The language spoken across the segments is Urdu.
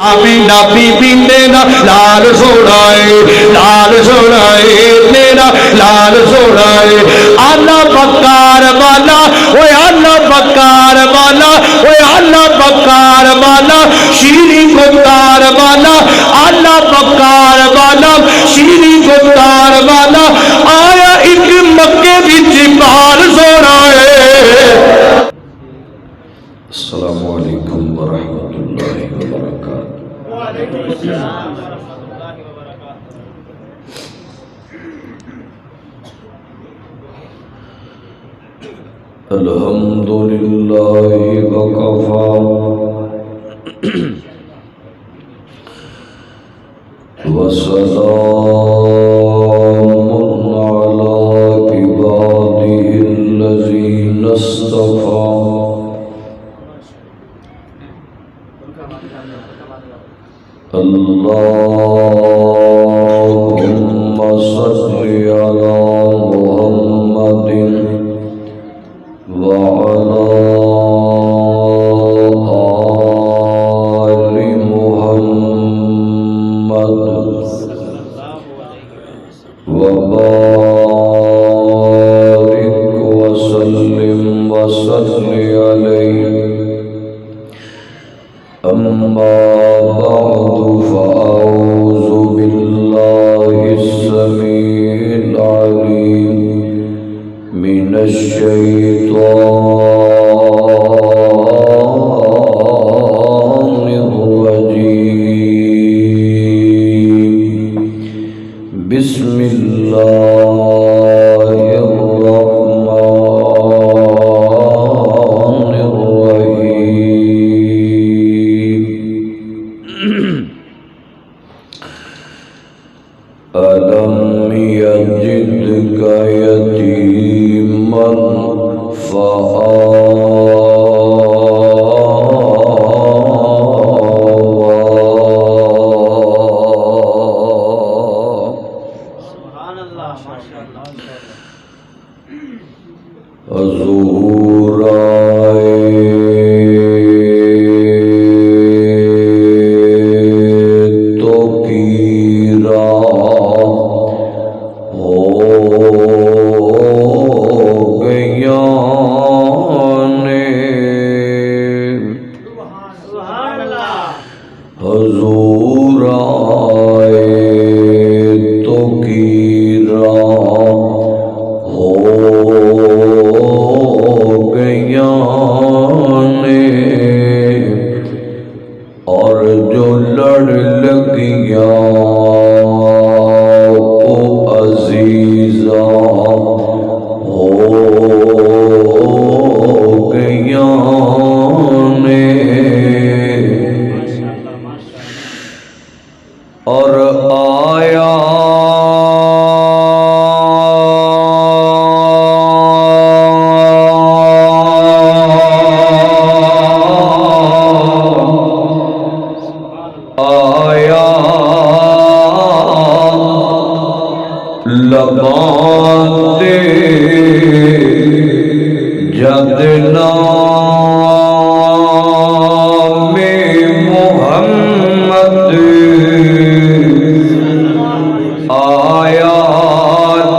آمینہ بی بی میرا لال سونا ہے، لال سونا ہے، میرا لال سونا ہے۔ اللہ بکار والا، اوے اللہ بکار والا، اوے اللہ بکار والا، شیری گفتار والا، اللہ بکار والا، شیری گفتار والا، آیا ایک مکے وچ بال سونا ہے۔ السلام علیکم ورحمۃ اللہ وبرکاتہ۔ وعلیکم السلام ورحمۃ اللہ وبرکاتہ۔ الحمد للہ وکفی وسلام علی عبادہ الذین اصطفی۔ اللہم صلی علی محمد وعلی آل محمد وبارک وسلم وصلی علیہ۔ اما بعد فاعوذ باللہ السمیع العلیم من الشیطان الرجیم۔ بسم اللہ الرحمن الرحیم۔ أَلَمْ يَجِدْكَ يَتِيمًا فَآوَىٰ۔ حضور آئے تو کیرا ہو گیا نے۔ حضور آئے تو کیرا ہو گیا نے، اور جو لڑ لگیا وہ عزیزہ ہو گیا نے، اور آیا لباتے جد نام محمد آیا،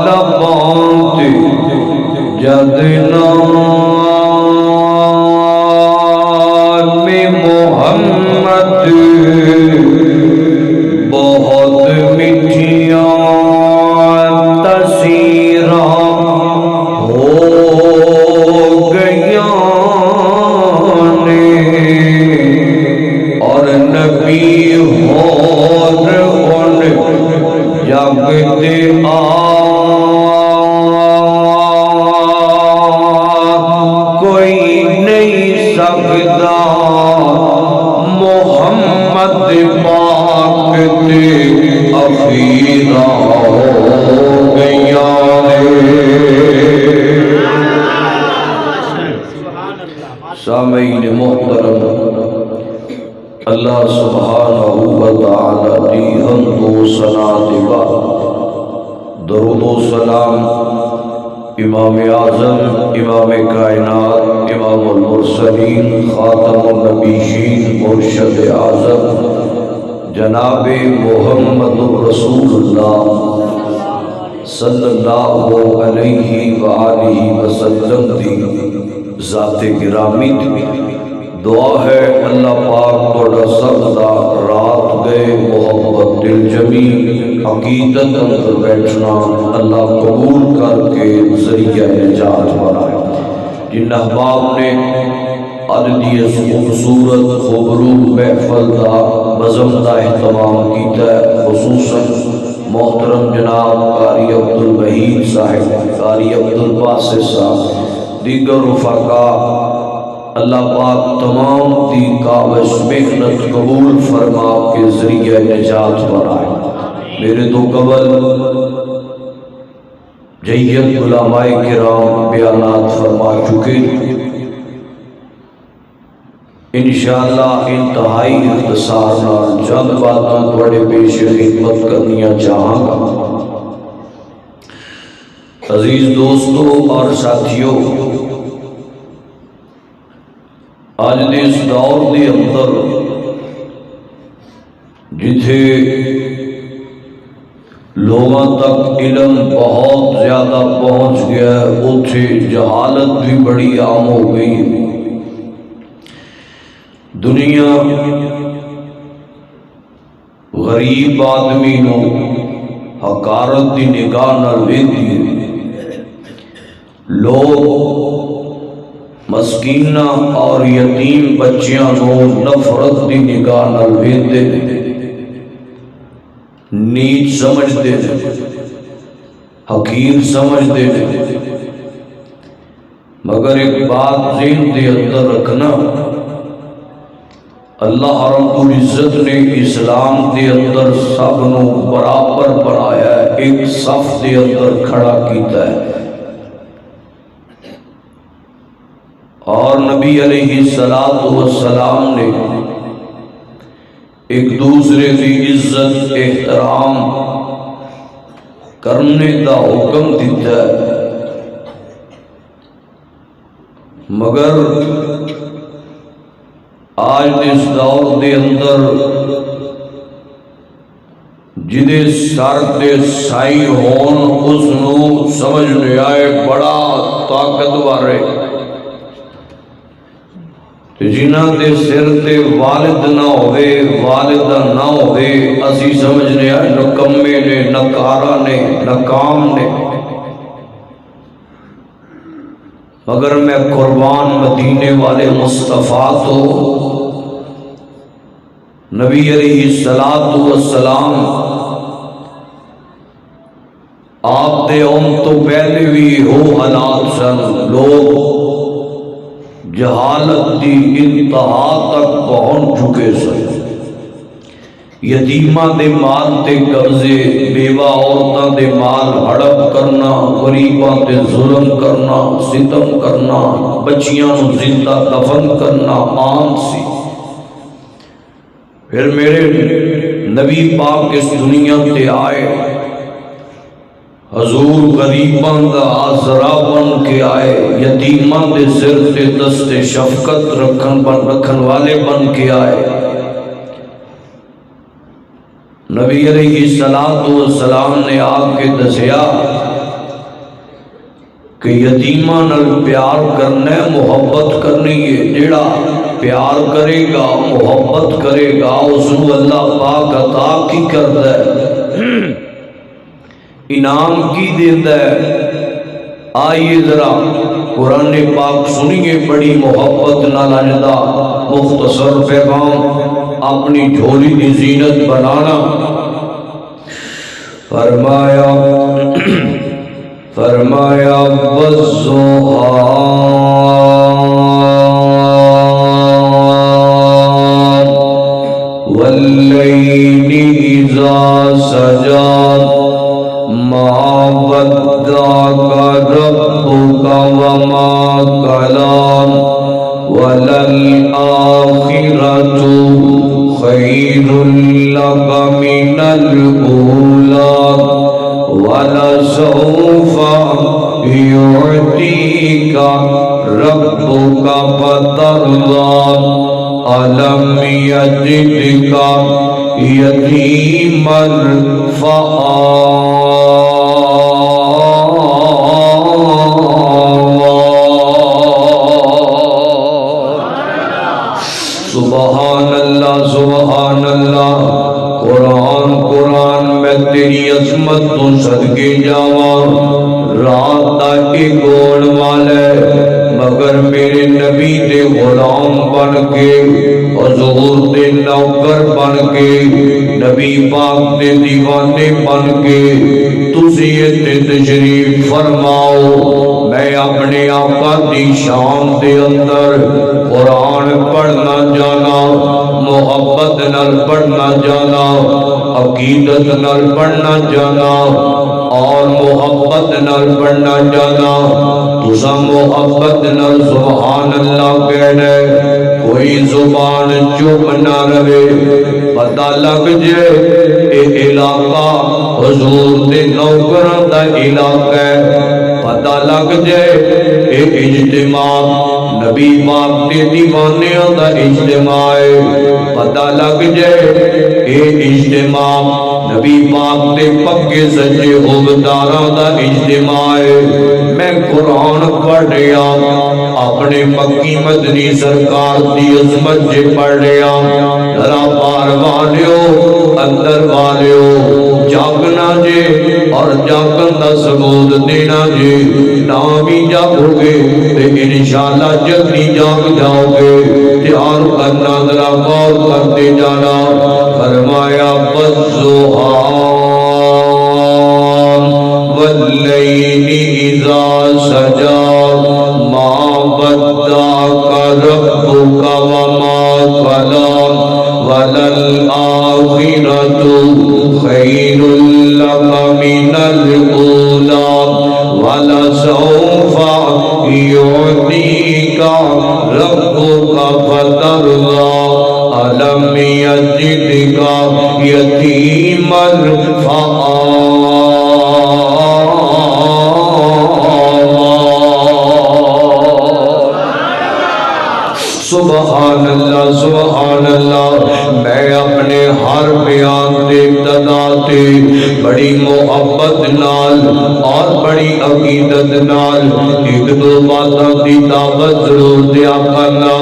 لباتے جد نام محمد، بہت میٹھیاں ہو گیا نے، اور نبی اور ان جگتے کوئی نہیں سکتا، محمد پاک تے افیرا ہو گیا نے۔ سامعین محترم، اللہ سبحانہ وتعالی دی حمد و ثنا دے بعد درود و سلام امام اعظم، امام کائنات، امام المرسلین، خاتم النبیین، مرشد اعظم جناب محمد رسول اللہ صلی اللہ علیہ وآلہ وسلم دی ذات گرامی دی دعا ہے اللہ پاک توڑا سبدا رات گئے محبت دل جمی عقیدت اندر بیٹھنا اللہ قبول کر کے ذریعہ نجات بنائے۔ جن احباب نے عددی خوبصورت خبرود محفل دا بزم دا اہتمام کیتا ہے، خصوصاً محترم جناب قاری عبدالوحید صاحب، قاری عبدالباسط صاحب، دیگر رفقا، اللہ پاک تمام دی کاوش محنت قبول فرما کے ذریعہ نجات بنائے۔ میرے تو قبل جید علماء کرام بیانات فرما چکے، انشاءاللہ انتہائی اختصار نال چند باتاں بڑے پیش خدمت کرنیاں چاہاں گا۔ عزیز دوستو اور ساتھیوں، آج اس دور دے اندر جتھے لوگوں تک علم بہت زیادہ پہنچ گیا ہے، اتھے جہالت بھی بڑی عام ہو گئی۔ دنیا غریب آدمی نو حقارت دی نگاہ نال ویندی ہے، لوگ مسکینہ اور یتیم بچیاں نو نفرت دی نگاہ نال ویندے نے، نیچ سمجھدے نے، حقیر سمجھدے نے۔ مگر ایک بات ذہن دے اندر رکھنا، اللہ رب العزت نے اسلام دے اندر سب نو برابر بنایا ہے، ایک صف دے اندر کھڑا کیتا ہے، اور نبی علیہ السلام نے ایک دوسرے کی عزت احترام کرنے دا حکم دیتا ہے۔ مگر آج اس دور دے اندر جدے سر دے سائی ہون اس نو سمجھنے آئے بڑا طاقتور ہے، جنہ دے سر تے والد نہ ہوئے والدہ نہ ہوئے اسی سمجھنے آئے نکمے نے، نکارا نے، ناکام نے۔ مگر میں قربان مدینے والے مصطفیٰ تو نبی علیہ السلام آپ دے تو پہلے بھی ہو حالات سن، لوگ جہالت دی انتہا تک پہنچ چکے سن، یتیماں دے مال تے قبضے، بیوہ عورتاں دے مال ہڑپ کرنا، غریباں تے ظلم کرنا، ستم کرنا، بچیاں نو زندہ دفن کرنا عام سی۔ پھر میرے نبی پاک اس دنیا تے آئے، حضور غریباں دا آسرا بن کے آئے، یتیماں دے سر تے دست شفقت رکھن والے بن کے آئے۔ نبی علیہ السلام نے آ کے دسیا کہ یتیماں نال پیار کرنا ہے، محبت کرنی ہے، جڑا پیار کرے گا محبت کرے گا اس کو اللہ پاک عطا کی کرتا ہے، انعام کی دیتا ہے۔ آئیے ذرا قرآن پاک سنیے، بڑی محبت نال اجدا مختصر پیغام اپنی جھولی کی زینت بنانا۔ فرمایا والضحیٰ واللیل اذا سجى ما ودعك ربك وما قلى وللآخرة خير لك من الأولى ولسوف يعطيك ربك فترضى ألم ألم يجدك يتيما سبحان اللہ سبحان اللہ. قرآن قرآن میں تیری عظمت تو صدقے جاواں. رات دا گوڑ والے مگر میرے نبی دے غلام بن کے حضور دے نوکر بن کے نبی پاک دے دیوانے بن کے تسی اتنے تشریف فرماؤ. میں اپنے آقا دی شان دے اندر قرآن پڑھنا جانا, محبت نال پڑھنا جانا, عقیدت نال پڑھنا جانا اور محبت نال پڑھنا جانا. تسا محبت نال سبحان اللہ کہنا, کوئی زبان چپ نہ رہے. پتہ لگ جائے اے علاقہ حضور دے نوکراں دا علاقہ ہے. پتہ لگ جائے اے اجتماع نبی پاک دے دیوانیاں دا اجتماع ہے. پتہ لگ جائے اے اجتماع نبی پاک دے پکے سچے ہوبداراں دا اجتماع ہے. میں قرآن پڑھ رہا اپنے مکی مدنی سرکار دی عظمت جے پڑھ رہا. ذرا پار والیو اندر والیو جاگنا جے اور جاگن دا ثبوت دینا جے. نہ بھی جاگو گے تے انشاءاللہ جلدی جاگ جاؤ گے. تیار کرنا ذرا غور کرتے جانا. فرمایا والضحی واللیل اذا سجا ما ودعک ربک وما قلی وللآخرۃ خیر لک من الأولی ولسوف يعطيك ربك فترضى ألم يجدك يتيما فآوى. سبحان اللہ سبحان اللہ. میں اپنے ہر بیان دے ابتدا تے بڑی محبت نال اور بڑی عقیدت نال ایک دو باتاں دی دعوت ضرور دیا کرنا.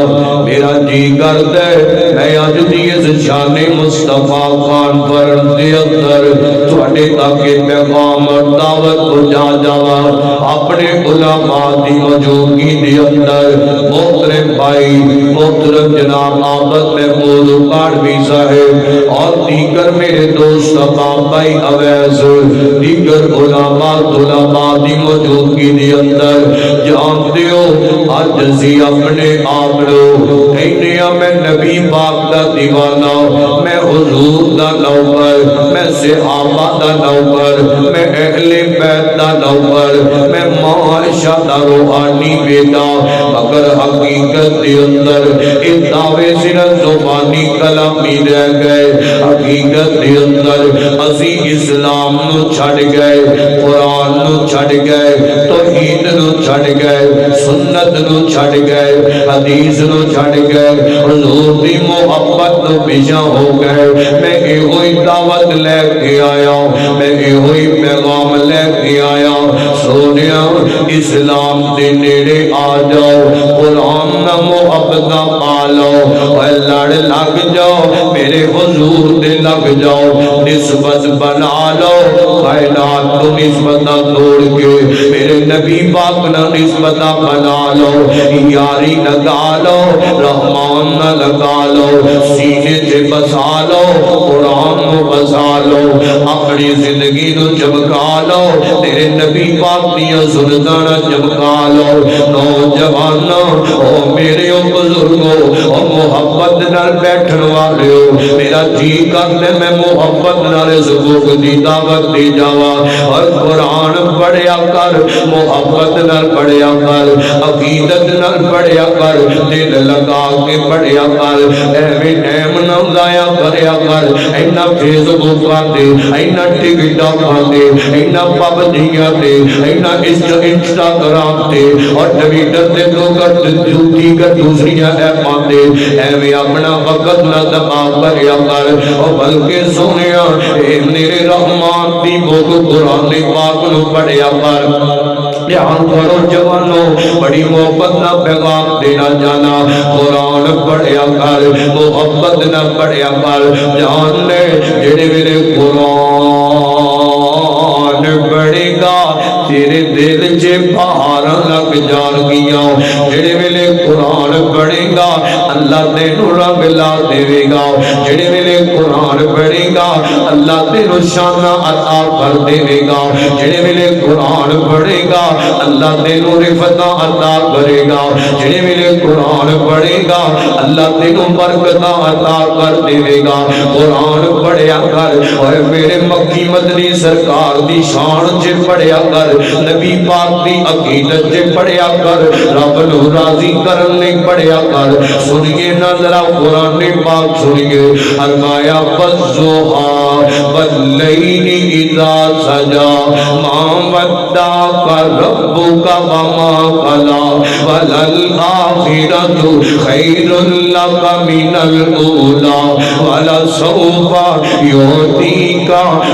میرا جی کردا ہے میں اج دی اس شان مصطفیٰ کانفرنس دے اندر تواڈے تک پیغام اور دعوت پہنچا جاواں. اپنے علماء دی موجودگی دے اندر محترم بھائی محترم جناب عابد محمود کاڑوی صاحب اور دیگر میرے دوست امام بھائی اویس دیگر علماء دی موجودگی دی اندر جانتے ہو آج اسی اپنے آپ لو کہنے میں نبی پاک دا دیوانہ, میں حضور دا نوکر, میں صحابہ دا نوکر, میں اہل بیت دا نوکر, میں معاشہ دا روحانی بیٹا. مگر حقیقت دی اندر اس دعوے صرف زبانی کلامی رہ گئے. حقیقت دی اندر اسی اسلام نو چھڑ گئے, قرآن نو چھڑ گئے, توحید نو چھڑ گئے, سنت نو چھڑ گئے, حدیث نو چھڑ گئے, حضور دی محبت نو پیچھے ہو گئے. میں ایہی دعوت لے کے آیا, میں ایہی پیغام لے کے آیا. سونیا اسلام دے نیڑے آ جاؤ, قرآن نہ محبت نہ پالو, لڑ لگ جاؤ میرے حضور دے لگ جاؤ. نسبت بنا لو کائنات کو نسبت توڑ کے میرے نبی پاک نہ نسبت بنا لو. یاری لگا لو رحمان نہ لگا لو, سینے سے بسا لو قرآن کو بسا لو, اپنی زندگی کو چمکا لو تیرے نبی پاک دیا سنتاں چمکا لو. نوجوانوں او میرے بزرگوں اور محبت نال بیٹھن والے ہو, میرا جی کرتے میں محبت نال سبوک دی دعوت دی جاواں. اور قرآن پڑھیا کر, محبت نال پڑھیا کر, عقیدت نال پڑھیا کر, دل لگا کے پڑھیا کر. ایویں ٹائم نہ ضائع کریا کر. اینا فیس بکاں تے, اینا ٹک ٹاکاں تے, اینا پب جیاں تے, اینا انسٹاگرام تے اور ٹویٹر تے تو کر دوسری سونیا اے پاندے ایویں اپنا وقت نہ دبا کریا کر او بلکہ سونیا اے میرے رحمان دی بوگ قرآن پاک نو پڑھیا کر دھیان کرو جوانو بڑی محبت نہ پیغام دینا جانا قرآن پڑھیا کر محبت نہ پڑھیا کر جان لے جڑے میرے قرآن پڑھے گا تیرے دل چے پہاڑ لگ جان گیا جڑے میرے قرآن پڑھے گا اللہ تینو رنگ لا دے گا جڑے میرے قرآن پڑھے گا اللہ تینو شانہ عطا کر دے گا جڑے میرے قرآن پڑھے گا اللہ تینو رفت عطا کرے گا جڑے میرے قرآن پڑھے گا اللہ تینو برکت عطا کر دے گا قرآن پڑھیا کر اور میرے مکی مدنی سرکار دی شان چ پڑھیا کر نبی پاک دی عقیدت چ پڑھیا کر رب نو راضی کرن لئی پڑھیا کر سنیے نا ذرا قرآن پاک سنیے فرمایا والضحی واللیل اذا سجا ما ودعک ربک وما قلی وللآخرۃ خیر لک من الاولی ولسوف یعطیک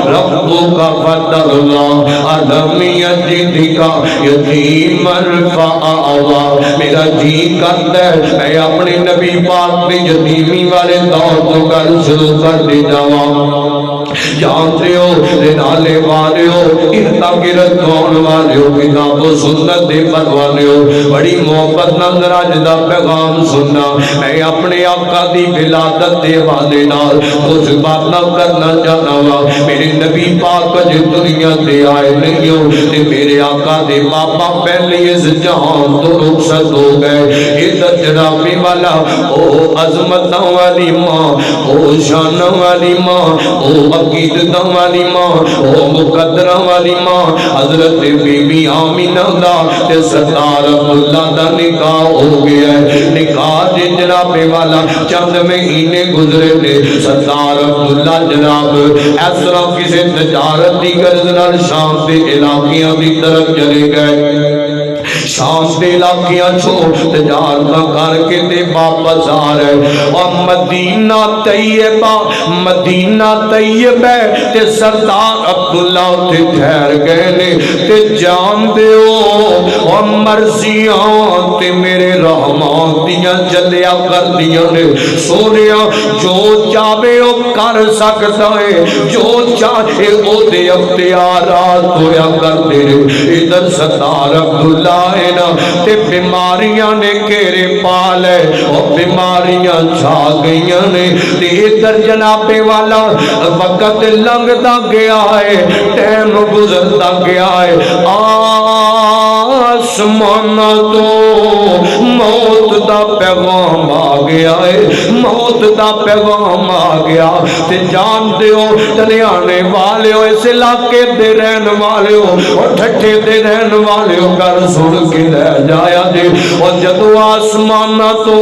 ربک فترضی الم یجدک یتیما فآوی میرا جی کرتا ہے میں اپنے نبی پاک نے یتیمی والے دور تو کر شروع کر دے جاواں جانتے ہو رنالے والے ہو ارتا گرد کون والے ہو کتاب و سنت دے پروانے ہو بڑی محبت نظر آج دا پیغام سننا میں اپنے آقا دی ولادت دے والے نال کچھ بات نہ کرنا چاہنا وا میرے نبی پاک جو دنیا دے آئے نہیں ہو تے میرے آقا دے پاپا پہلے اس جہان تو رخصت ہو گئے ادھر جنابی والا او عظمت والی ماں او شان والی ماں او عقیدت والی ماں او مقدر والی ماں حضرت بی بی آمینہ دا تے سردار عبداللہ دا نکاح ہو گیا ہے نکاح دے جناب والا چند مہینے گزرے تھے سردار عبداللہ جناب اس طرح کسی تجارت دی غرض نال شام دے علاقیاں دی طرف چلے گئے شام دے علاقیاں چھوڑ تجارتاں کر کے تے واپس آ رہے اور مدینہ طیبہ تے سردار عبداللہ تے ٹھہر گئے نے تے جان دیو اور مرضیاں تے میرے رحمان دیاں چلیا کر دیاں نے سونیا جو چاہے او کر سکتا ہے جو چاہے او دے اختیارات ہویا کر دے ادھر سردار عبداللہ ہے نا تے بیماریاں نے کیرے پالے اور بیماریاں چھا گئیاں نے تے ادھر جنابے والا وقت لنگتا گیا ہے ٹائم گزرتا گیا ہے آسمان تو موت دا پیغام آ گیا ہے موت دا پیغام آ گیا تے جان دیو دلیانے والے ہو اس علاقے دے رہن والے ہو اور ٹھٹے دے رہن والے ہو کر سن کے رہ جایا دے اور جدو آسمان تو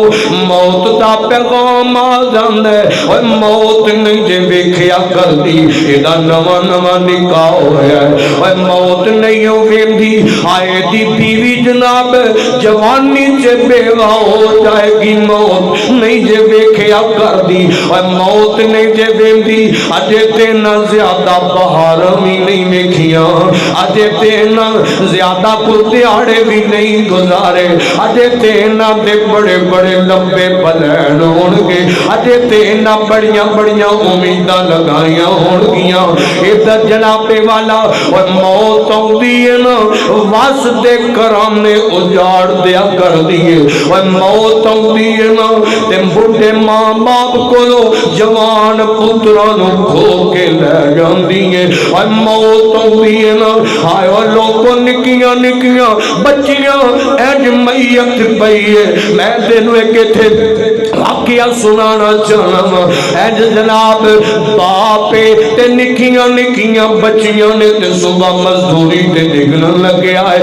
موت دا پیغام آ جاندے اور موت نہیں جے ویکھیا کر دی ایدہ نواں نواں نکاح ہویا ہے اور موت نہیں ہو ویندی آئے دی بیوی جناب جوانی چے بیوہ ہو جائے گی موت نہیں جے ویکھیا کر دی اور موت نہیں جے ویندی اجے تینا زیادہ بہار بھی نہیں ویکھیاں اجے تینا زیادہ پتیاڑے بھی نہیں گزارے اجے تینا دے بڑے بڑے لمبے پلین ہونگے اجے تینا بڑیاں بڑیاں امیدہ لگائیاں ہونگیاں ادھر جنابے والا اور موت ہوندی ہے نا واسطے کرام نے اجاڑ دیا کر دیئے اور موت ہوندی ہے نا تے بڑھے ماں باپ کو لو جوان پترانو کھو کے لے جاندی ہے اور موت ہوندی ہے نا آئے اور لوگوں نکیاں نکیاں بچیاں اینج میت پئی ہے میں دنوں ایک تھے واقعہ سنانا چاہنا اینج جناب باپے تے نکیاں نکیاں بچیاں نے تے صبح مزدوری تے نکلن لگے آئے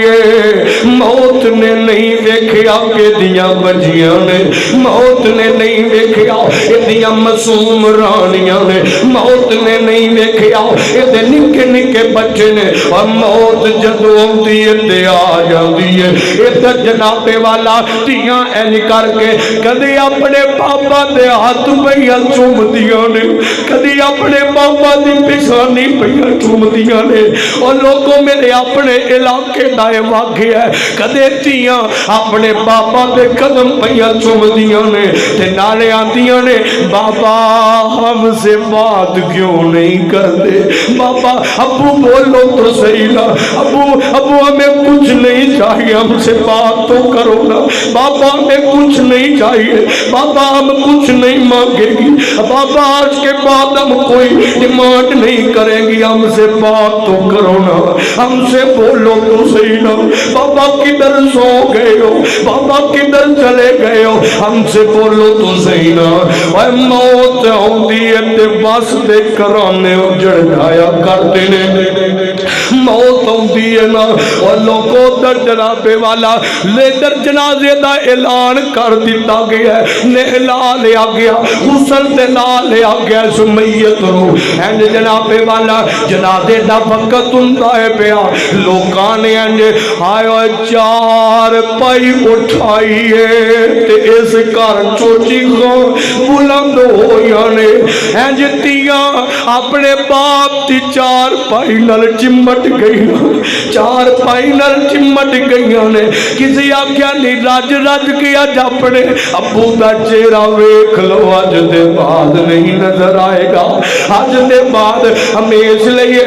ہے، موت نے نہیں دیکھیا کہ دیاں بجیاں نے، موت نے نہیں دیکھیا کہ دیاں معصوم رانیاں نے، موت نے نہیں دیکھیا کہ نکے نکے بچے نے، اور موت جدوں آندی ہے تے آ جاندی ہے۔ ادھر جناب والا تیاں اینج کر کے کدی اپنے پاپا دے ہاتھ پہ چومدیاں نے، کدی اپنے پاپا دی پیشانی پہ چومدیاں نے۔ اور لوگوں میرے اپنے علاقے دا واقعہ ہے، کدے تیاں اپنے پاپا دے قدم پہ چومدیاں نے تے نالے آندیاں نے، بابا ہم سے بات کیوں نہیں کرتے؟ بابا ابو بولو تو صحیح نا، ابو ہمیں کچھ نہیں چاہیے، ہم سے بات تو کرو نا، بابا ہمیں کچھ نہیں چاہیے، بابا ہم کچھ نہیں مانگے گی، بابا آج کے بعد ہم کوئی ڈیمانڈ نہیں کریں گی، ہم سے بات تو کرو نا، ہم سے بولو تو صحیح نا، بابا کدھر سو گئے ہو، بابا کدھر چلے گئے ہو، ہم سے بولو تو صحیح نا۔ اور موت ہوندی ہے تے بس دے کرانے اجڑ جایا کرتے نے، موت ہوندی ہے نا، اور لوگوں در جناب والا لیدر جنازے دا اعلان کر دیتا گیا ہے، نہلا لیا گیا، غسل دلا لیا گیا سمیت رو، اینج جناب والا جنازے دا وقت ہوندا ہے پیا، لوکاں نے اینج آئے چار پائی اٹھائیے تے اس گھر چوٹی بلند ہویا نے، اینج تیاں اپنے باپ دی چار پائی نال چمٹ گئی، چار پائی نال چمٹ گئی نے، کسی آکھیا نہیں رج رج کے اج اپنے ابو دا چہرہ ویکھ لو، اج دے بعد نہیں نظر آئے گا، اج دے بعد ہمیش لئے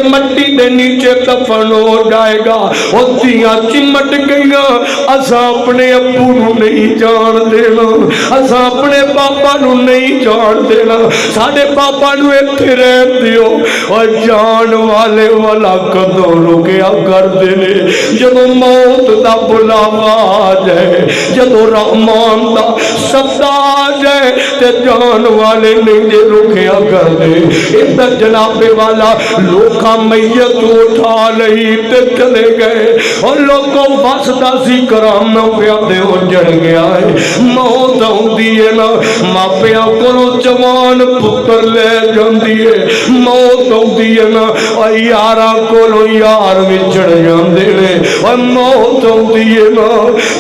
مٹی دے نیچے دفن ہو جائے گا۔ وہ تیاں چمٹ گئیاں، اساں اپنے ابو نو نہیں جان دینا، اساں اپنے پاپا نو نہیں جان دینا، ساڈے پاپا نو ایتھے رہن دیو، اور جان والے والا کدوں رکیا کردے نے، جدوں موت دا بلاوا آ جائے، جدوں رحمان دا صدا آ جائے تے جان والے نہیں دے رکیا کردے۔ ادھر جناب والا لوکاں میت اٹھا لئی تے چلے گئے، اور لوگوں واسطہ سی کرام پیا دے اجڑ گیا ہے، موت ہوندی ہے نا، ماپیاں کولوں جوان پتر لے جاندی ہے، موت ہوندی ہے نا، اور یاراں کولوں یار وچھڑ جاندے نے، اور موت ہوندی ہے نا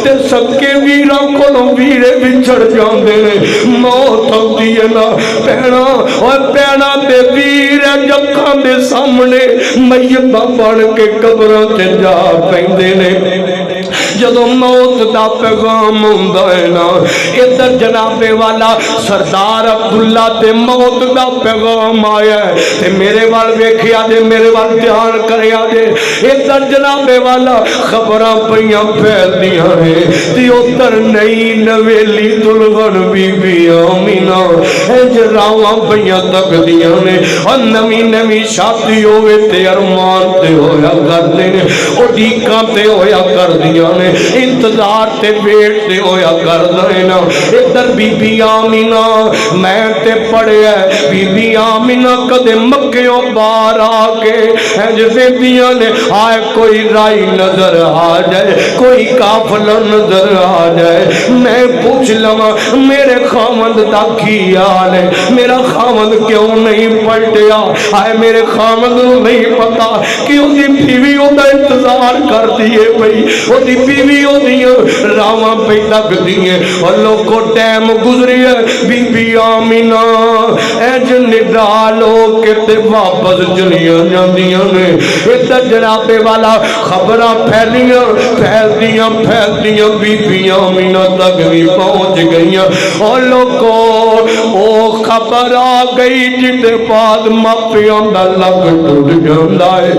تے سکے ویراں کولوں ویرے وچھڑ جاندے نے، موت ہوندی ہے نا بہنا، اور بہنا تے ویر جکھاں دے سامنے میتاں بن کے قبراں تے جا پیندے نے۔ جدوں موت دا پیغام ہوندا ہے نا، ادھر جناب والا سردار عبداللہ تے موت دا پیغام آیا ہے تے میرے وال ویکھیا جے، میرے وال دھیان کریا جے، ادھر جناب والا خبراں پئیاں پھیلدیاں نے تے ادھر نئی نویلی دلہن بی بی آمینہ انج راواں پئیاں تکدیاں نے، اور نوی نوی شادی ہوئے تے ارمان تے ہویا کردے نے، اڈیکاں تے ہویا کردیاں نے، انتظار تے ویٹ تے ہویا کردے نا۔ ادھر بی بی آمینہ میں تے پڑھیا بی بی آمینہ کدے مکیوں باہر آ کے انج ویندیاں نے، آئے کوئی رائی نظر آ جائے، کوئی قافلہ نظر آ جائے، میں پوچھ لواں میرے خامند دا کی حال ہے، میرا خامند کیوں نہیں پلٹیا، آئے میرے خامند نو نہیں پتا کہ اس دی بیوی دا انتظار کر دیے بھئی، اس دی بیوی دیاں راواں پہ تک دیئے، اور لوگوں ٹائم گزری ہے، بی بی آمینہ اینج نڈالو کے تے واپس چلیاں جاندیاں نے۔ ادھر جناب والا خبراں پھیلیاں پھیلدیاں پھیلدیاں بی بی آمینہ تک بھی پہنچ گئیاں، اور لوگوں او خبر آ گئی جتے بعد ماپیاں دا لگ ٹوٹ جاندا ہے،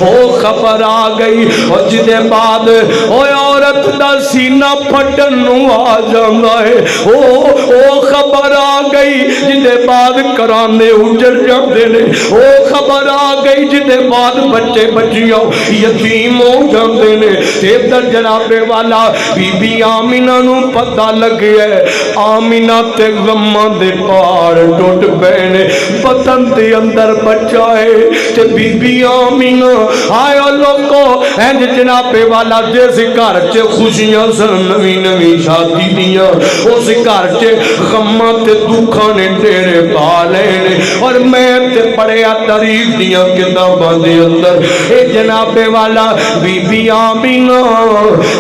او خبر آ گئی اور جدے بعد او عورت دا سینہ پھٹن نو آ جاندا ہے، او خبر آ گئی جدے بعد کرانے اجڑ جاندے نے، او خبر آ گئی جدے بعد بچے بچیاں یتیم ہو جاندے نے۔ تے ادھر جناب والا بی بی آمینہ نو پتہ لگیا ہے، آمینہ تے غماں دے پہاڑ ٹوٹ پئے نے، بدن دے اندر بچہ ہے تے بی بی آمینہ آیا لوگو اینج جناب والا جس گھر چ خوشیاں سن نویں نویں شادی دیاں، اس گھر چ غماں تے دکھاں نے ڈیرے پا لے نے، اور میں تے پڑھیا تاریخ دیاں کتاباں دے اندر اے جناب والا بی بی آمینہ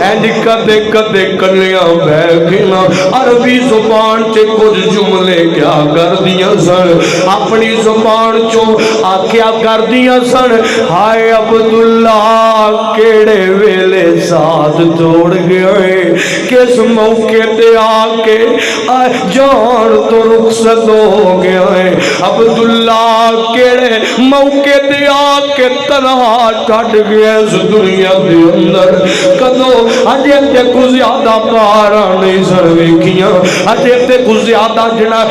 اینج کدے کدے کلیاں بہ گیاں، عربی زبان چ کچھ جملے کیا کر دیاں سن، اپنی زبان چوں آکھیا کر دیاں سن، ہائے عبداللہ کیڑے ویلے ساتھ توڑ گئے، کس موقع تے آ کے جان تو رخصت ہو گیا ہے، عبداللہ کیڑے موقع تے آ کے تنہا چھڈ گیا اس دنیا دے اندر، کدو اجے تے کچھ زیادہ پارا نہیں سن ویکھیاں، اجے تے کچھ زیادہ جڑا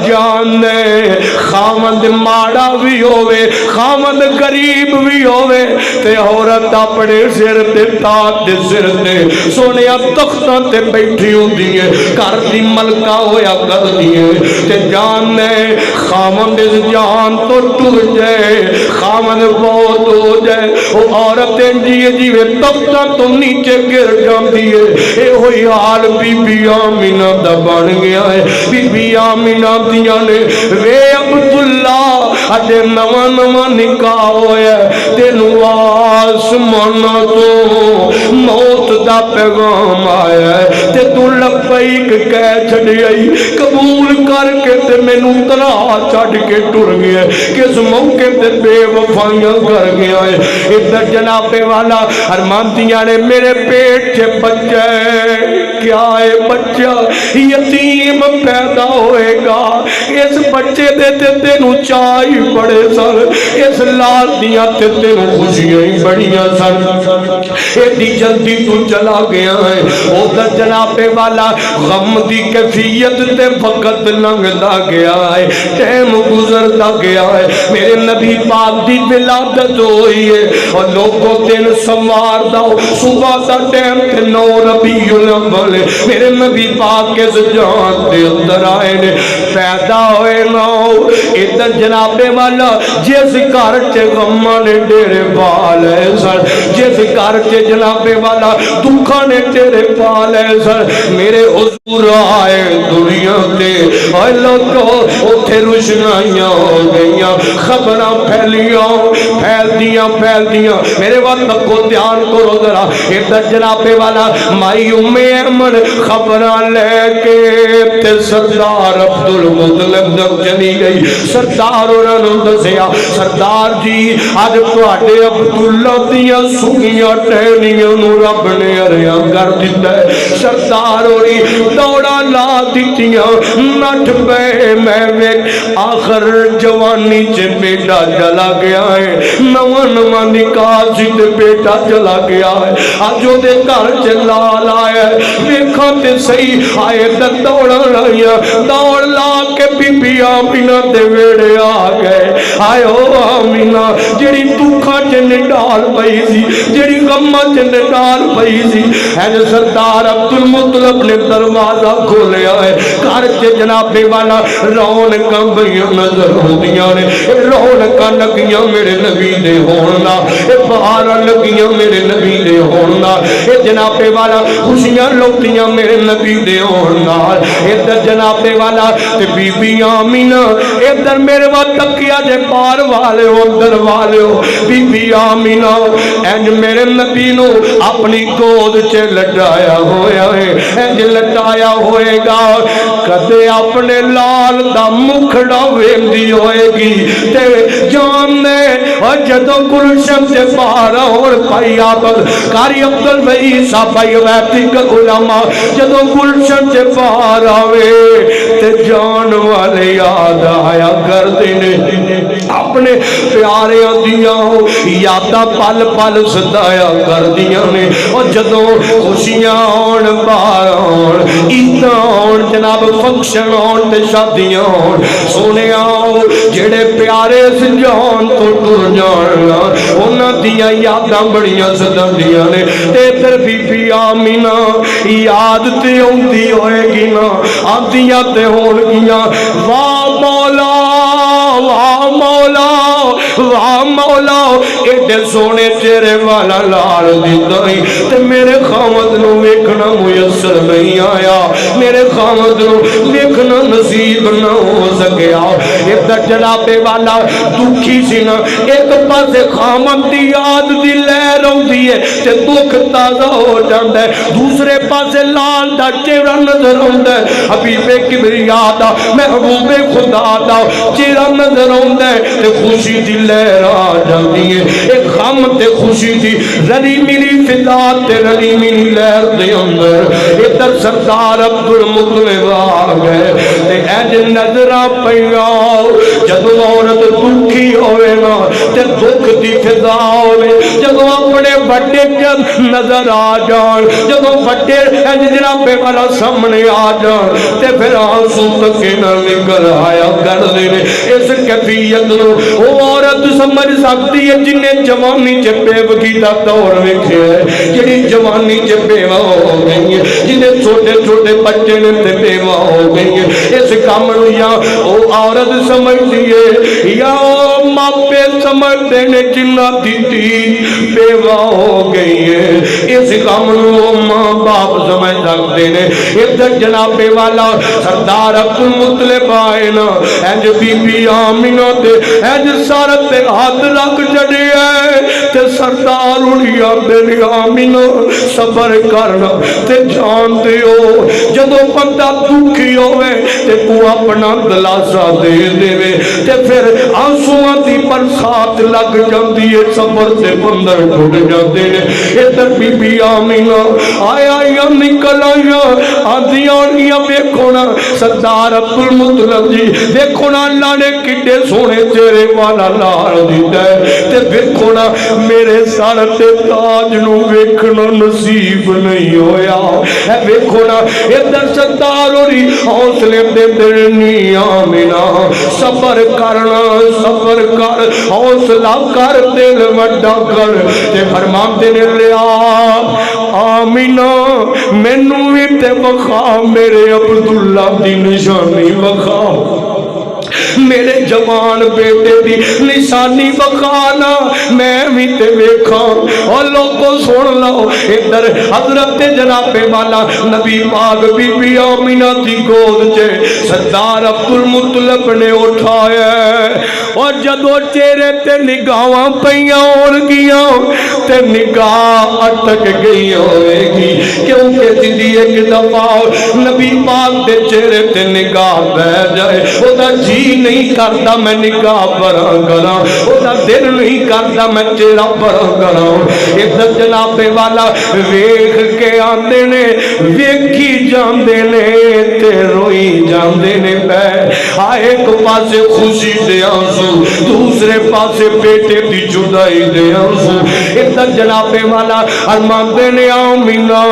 جان نے خامد ماڑا بھی ہوئے خامد غریب بھی ہوئے تے عورت اپنے سر تے تاج دے سر تے سونیا تختاں تے بیٹھی ہوندی ہے، گھر دی ملکہ ہویا کردی ہے، تے جان نے خامد جان تو ٹر جائے، خامد بہت ہو جائے، وہ عورتیں جیے جیوے تختاں تو نیچے گر جاندی ہے، اے ہوئی حال بی بی آمینہ دا بن گیا ہے۔ بی بی آمینہ دیاں نے وے عبداللہ اجے نواں نواں نکاح ہویا تینو آسمانہ تو موت دا پیغام آیا ہے تے تو لبیک کہہ چھڑی قبول کر کے تے مینوں تنہا چھڈ کے ٹر گیا، کس موقع تے بے وفائیاں کر گیا ہے۔ ادھر جناب والا ارماندیاں نے میرے پیٹ چ بچہ کیا ہے، بچہ یتیم پیدا ہوئے گا، اس بچے دے تے تینوں چاہی بڑے سن، اس لال دیاں تے تینوں خوشیاں ہی بڑیاں سن، ایڈی جلدی تو چلا گیا ہے۔ ادھر جناب والا غم دی کیفیت تے وقت لنگدا گیا ہے، ٹائم گزرتا گیا ہے، میرے نبی پاک دی ولادت ہوئی ہے اور لوگوں دن سوار دا صبح دا ٹائم تے 9 ربیع الاول میرے نبی پاک کے جان دے اندر آئے نے، پیدا ہوئے نہ ہو ادھر جناب والا جس گھر چ غماں نے ڈیرے پا لے سن، جس گھر چ جناب والا دکھاں نے ڈیرے پا لے سن، میرے حضور آئے دنیا تے اے لوگو اوتھے روشنائیاں ہو گئیاں، خبراں پھیلدیاں میرے وقت کو دھیان کرو ذرا، ادھر جناب والا مائی ام ایمن خبراں لے کے تے سردار عبدالمطلب جب چلی گئی، سردار انہاں نوں دسیا سردار جی اج تواڈے عبداللہ دیاں سکیاں ٹہنیاں نوں رب نے اریا کر دتا ہے، سردار ہوئی دوڑا لا دتیاں نٹ پے، میں ویکھ آخر جوانی چ بیٹا چلا گیا ہے، نواں نواں نکاح سی تے بیٹا چلا گیا ہے، اج او دے گھر چ لال آیا ہے، ویکھاں تے صحیح آئے تے دوڑ لائیاں، دوڑ لا کے بی بی آمینہ دے ویڑے آ گئے، آئے او آمینہ جڑی دکھاں چ نڈال پئی سی، جڑی غماں چ نڈال پئی سی، اے سردار عبدالمطلب نے دروازہ کھولیا ہے، گھر چ جناب والا رونقاں بڑیاں نظر ہوندیاں نے، رونقاں لگیاں میرے نبی دے ہون نال، اے بہاراں لگیاں میرے نبی دے ہون نال، اے جناب والا خوشیاں لوٹیاں میرے نبی دے ہون نال، ادھر جناب والا تے بی بی آمینہ ادھر میرے وقت تکیا جے پار والے ہو ادھر والے ہو، بی بی آمینہ اینج میرے نبی نو اپنی گود چ لٹایا ہویا ہے، اینج لٹایا ہوئے گا، کدے اپنے لال دا مکھڑا ویندی ہوئے گی تے جان نے جدو گلشن سے باہر اور پائی عبد کاری عبدالوئی صاحبائی ویتی کا علماء جدو گلشن سے باہر آوے تے جان والے یاد آیا کر دینے، اپنے اپنے پیاریاں دیاں یاداں پل پل ستایا کر دیاں نے اور جدوں خوشیاں آن بار آن عیداں آن جناب فنکشن آن تے شادیاں آن سونے آؤ جڑے پیارے سجان تو ٹر جان انہاں دیاں یاداں بڑیاں ستاندیاں نے تے پھر بی بی آمینہ یاد تے ہوندی ہوئے گی نا آندیاں تے ہون گیاں واہ مولا واہ مولا واہ مولا ایڈے سونے تیرے والا لال دیدائی تے میرے خامد نو ویکھنا میسر نہیں آیا میرے خامد نو ویکھنا نصیب نہ ہو سکیا ادھر جنابے والا دکھی سی نا ایک پاسے خامد دی یاد دی لہر ہوندی ہے تے دکھ تازہ ہو جاندا ہے دوسرے پاسے لال دا چہرہ نظر ہوندا ہے حبیب کبریا دا محبوب خدا دا چہرہ نظر ہوندا ہے تے خوشی دی لہر آ جاندی ہے ایک غم تے خوشی دی رلی ملی فضا تے رلی ملی لہر دے اندر ادھر سردار عبدالمطلب آ گئے تے اج نظراں پئیاں جدوں عورت دکھی ہوئے نا تے دکھ دی فضا ہوئے جدوں اپنے بڑے نظر آ جان جدوں بڑے اج جناب والا سامنے آ جان تے پھر آنسو تک نہ نکل آیا کر دے اس کیفیت نو او عورت سمجھ سکتی ہے جن نے جوانی چ بیوگی دا دور ویکھیا ہے جڑی جوانی چ بیوہ ہو گئی ہے جن چھوٹے چھوٹے بچے نے تے بیوہ ہو گئی ہے اس کام نو یا او عورت سمجھتی ہے یا او ماپے سمجھتے نے جنہ دی بیوہ ہو گئی ہے اس کام نو ماں باپ سمجھ سکتے نے ادھر جناب والا سردار عبدالمطلب آئے نا اج بی بی آمینہ تے اج سر تے ہاتھ رکھ چڑے ہے تے سردار اڑیا میری آمینہ صبر کرنا تے جان دیو جدوں بندہ دکھی ہوئے تے تو اپنا دلاسا دے دے تے پھر آنسواں دی برسات لگ جاندی ہے صبر تے بندر ٹوٹ جاندے نے ادھر بی بی آمینہ آیا یا نکل آیا آدھیاں ویکھو نا سردار عبدالمطلب جی ویکھو نا اللہ نے کڈے سونے چہرے والا لال دیتا ہے تے ویکھو نا میرے سر تے تاج نو ویکھنا نصیب نہیں ہویا اے ویکھو نا ادھر سردار ہوری حوصلے دے نہیں آمینہ صبر کرنا صبر کر حوصلہ کر دل وڈا کر تے فرماندے نے لیا آمینہ مینوں وی تے بخا میرے عبداللہ دی نشانی بخا میرے جوان بیٹے دی نشانی بخانا میں بھی تے ویکھاں اور لوگوں سن لو ادھر حضرت جناب والا نبی پاک بی بی آمینہ دی گود چے سردار عبدالمطلب نے اٹھایا اور جدو چہرے تے نگاہاں پیاں ہون گیاں تے نگاہ اٹک گئی ہوئے گی کیونکہ جدی ایک دفعہ نبی پاک دے چہرے تے نگاہ بہ جائے او دا جی نہیں کرتا میں نگاہ پرا کرا او دا دل نہیں کرتا میں چہرہ پرا کرا ادھر جناب والا ویکھ کے آندے نے ویکھی جاندے نے تے روئی جاندے نے پہ آئے ایک پاسے خوشی دے آنسو دوسرے پاسے بیٹے دی جدائی دے آنسو ادھر جناب والا ارماندے نے آمینہ